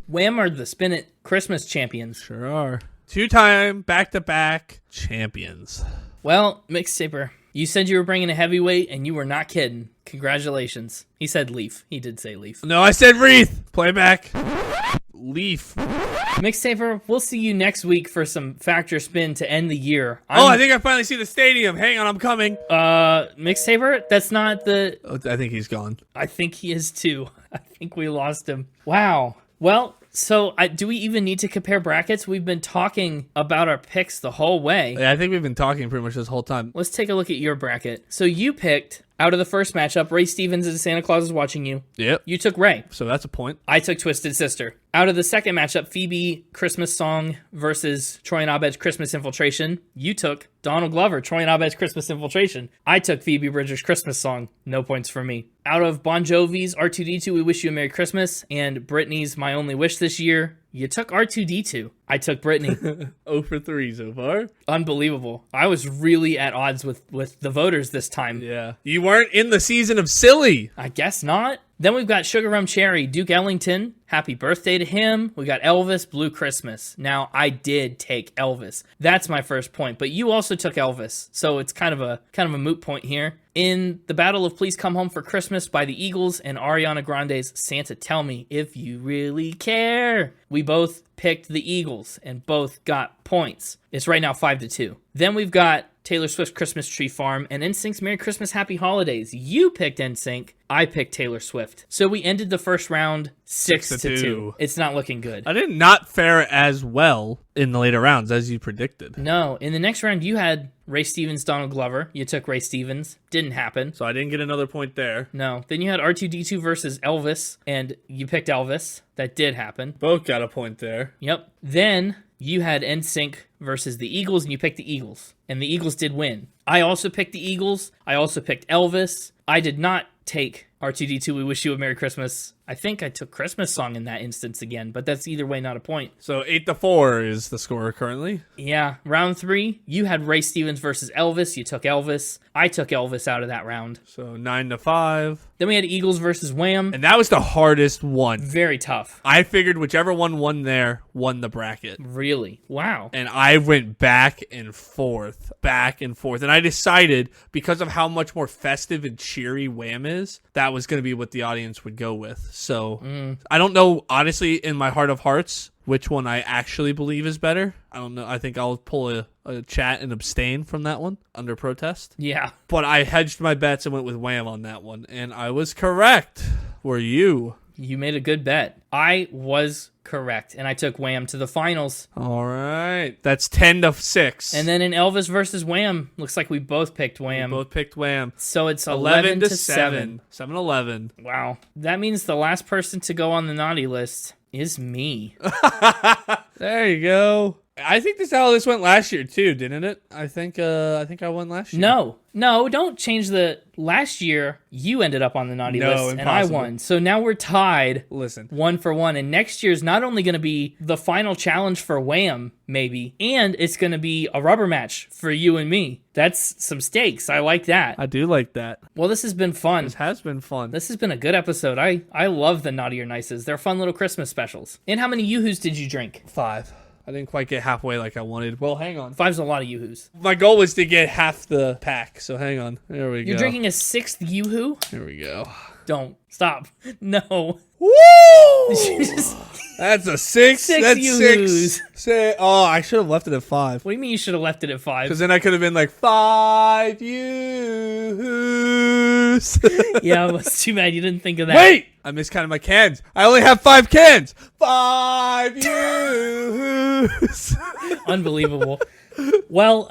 Wham are the Spin It Christmas champions. Sure are. 2-time back-to-back champions. Well, Mixtaper, you said you were bringing a heavyweight, and you were not kidding. Congratulations. He said leaf. He did say leaf. No, I said wreath. Play back. Leaf. Mixtaper, we'll see you next week for some Factor Spin to end the year. I think I finally see the stadium. Hang on, I'm coming. Mixtaper, that's not the... Oh, I think he's gone. I think he is too. I think we lost him. Wow. Well, so do we even need to compare brackets? We've been talking about our picks the whole way. Yeah, I think we've been talking pretty much this whole time. Let's take a look at your bracket. So you picked, out of the first matchup, Ray Stevens and Santa Claus is Watching You. Yep. You took Ray. So that's a point. I took Twisted Sister. Out of the second matchup, Phoebe Christmas Song versus Troy and Abed's Christmas Infiltration. You took Donald Glover, Troy and Abed's Christmas Infiltration. I took Phoebe Bridgers' Christmas Song. No points for me. Out of Bon Jovi's R2D2, We Wish You a Merry Christmas, and Britney's My Only Wish This Year, you took R2D2. I took Britney. 0 for 3 so far. Unbelievable. I was really at odds with the voters this time. Yeah. You weren't in the season of silly. I guess not. Then we've got Sugar Rum Cherry, Duke Ellington. Happy birthday to him. We got Elvis, Blue Christmas. Now, I did take Elvis. That's my first point, but you also took Elvis, so it's kind of a moot point here. In the Battle of Please Come Home for Christmas by the Eagles and Ariana Grande's Santa Tell Me If You Really Care, we both picked the Eagles and both got points. It's right now 5-2. Then we've got Taylor Swift's Christmas Tree Farm and NSYNC's Merry Christmas Happy Holidays. You picked NSYNC. I picked Taylor Swift. So we ended the first round 6-2. It's not looking good. I did not fare as well in the later rounds as you predicted. No. In the next round, you had Ray Stevens, Donald Glover. You took Ray Stevens. Didn't happen. So I didn't get another point there. No. Then you had R2D2 versus Elvis, and you picked Elvis. That did happen. Both got a point there. Yep. Then you had NSYNC versus the Eagles, and you picked the Eagles. And the Eagles did win. I also picked the Eagles. I also picked Elvis. I did not take R2D2, We Wish You a Merry Christmas. I think I took Christmas Song in that instance again, but that's either way not a point. So 8-4 is the score currently. Yeah. Round 3, you had Ray Stevens versus Elvis. You took Elvis. I took Elvis out of that round. So 9-5. Then we had Eagles versus Wham. And that was the hardest one. Very tough. I figured whichever one won there won the bracket. Really? Wow. And I went back and forth. And I decided, because of how much more festive and cheery Wham is, that was going to be what the audience would go with. So I don't know, honestly, in my heart of hearts, which one I actually believe is better. I don't know. I think I'll pull a chat and abstain from that one under protest. Yeah. But I hedged my bets and went with Wham on that one. And I was correct. Were you? You made a good bet. I was correct, and I took Wham to the finals. All right. That's 10-6. And then in Elvis versus Wham, looks like we both picked Wham. We both picked Wham. So it's 11-7. 7-11. Wow. That means the last person to go on the naughty list is me. There you go. I think this is how this went last year too, didn't it? I think I won last year. No, don't change the last year. You ended up on the naughty list, impossible. and I won. So now we're tied. Listen, 1-1, and next year's not only going to be the final challenge for Wham, maybe, and it's going to be a rubber match for you and me. That's some stakes. I like that. I do like that. Well, this has been fun. This has been fun. This has been a good episode. I love the Naughty or Nices. They're fun little Christmas specials. And how many Yoo-Hoos did you drink? 5. I didn't quite get halfway like I wanted. Well, hang on. 5's a lot of Yoo-Hoos. My goal was to get half the pack, so hang on. There we go. You're drinking a 6th Yoo-Hoo? Here we go. Don't. Stop. No. Woo! That's a 6. That's Yoo-Hoos. 6. I should have left it at 5. What do you mean you should have left it at 5? Because then I could have been like 5 Yoo-Hoos. Yeah, it was too bad you didn't think of that. Wait! I miscounted my cans. I only have 5 cans. 5 Yoo-Hoos. Unbelievable. Well,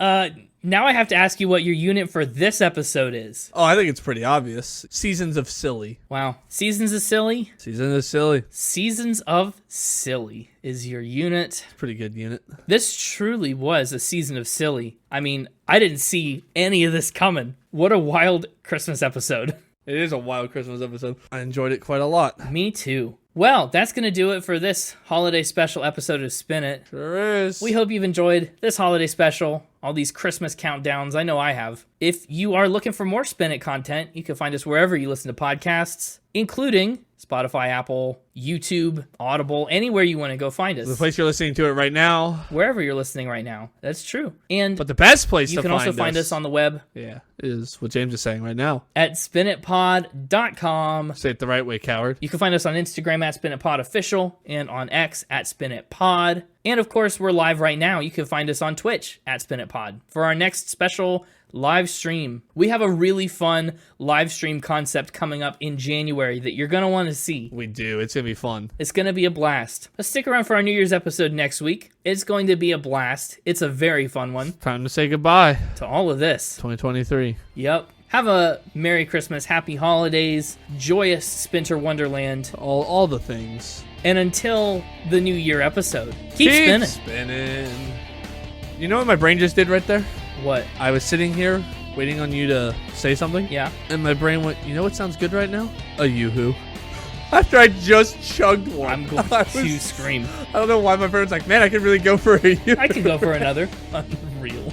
Now I have to ask you what your unit for this episode is. Oh, I think it's pretty obvious. Seasons of Silly. Wow. Seasons of Silly? Season of Silly. Seasons of Silly is your unit. Pretty good unit. This truly was a season of silly. I mean, I didn't see any of this coming. What a wild Christmas episode. It is a wild Christmas episode. I enjoyed it quite a lot. Me too. Well, that's going to do it for this holiday special episode of Spin It. Sure is. We hope you've enjoyed this holiday special, all these Christmas countdowns. I know I have. If you are looking for more Spin It content, you can find us wherever you listen to podcasts, including Spotify, Apple, YouTube, Audible, anywhere you want to go find us. The place you're listening to it right now. Wherever you're listening right now. That's true. And But the best place you can also find us on the web. Yeah, is what James is saying right now. At spinitpod.com. Say it the right way, coward. You can find us on Instagram at SpinItPodOfficial and on X at SpinItPod. And of course, we're live right now. You can find us on Twitch at SpinItPod for our next special live stream. We have a really fun live stream concept coming up in January that you're going to want to see. We do. It's going to be fun. It's going to be a blast. Let's stick around for our New Year's episode next week. It's going to be a blast. It's a very fun one. Time to say goodbye to all of this. 2023. Yep. Have a Merry Christmas, Happy Holidays, joyous Spinter Wonderland. All the things. And until the New Year episode, keep spinning. You know what my brain just did right there? What? I was sitting here waiting on you to say something. Yeah. And my brain went, you know what sounds good right now? A Yoo-hoo. After I just chugged one. I'm going to scream. I don't know why my brain was like, man, I could really go for a Yoo-hoo. I could go for another. Unreal.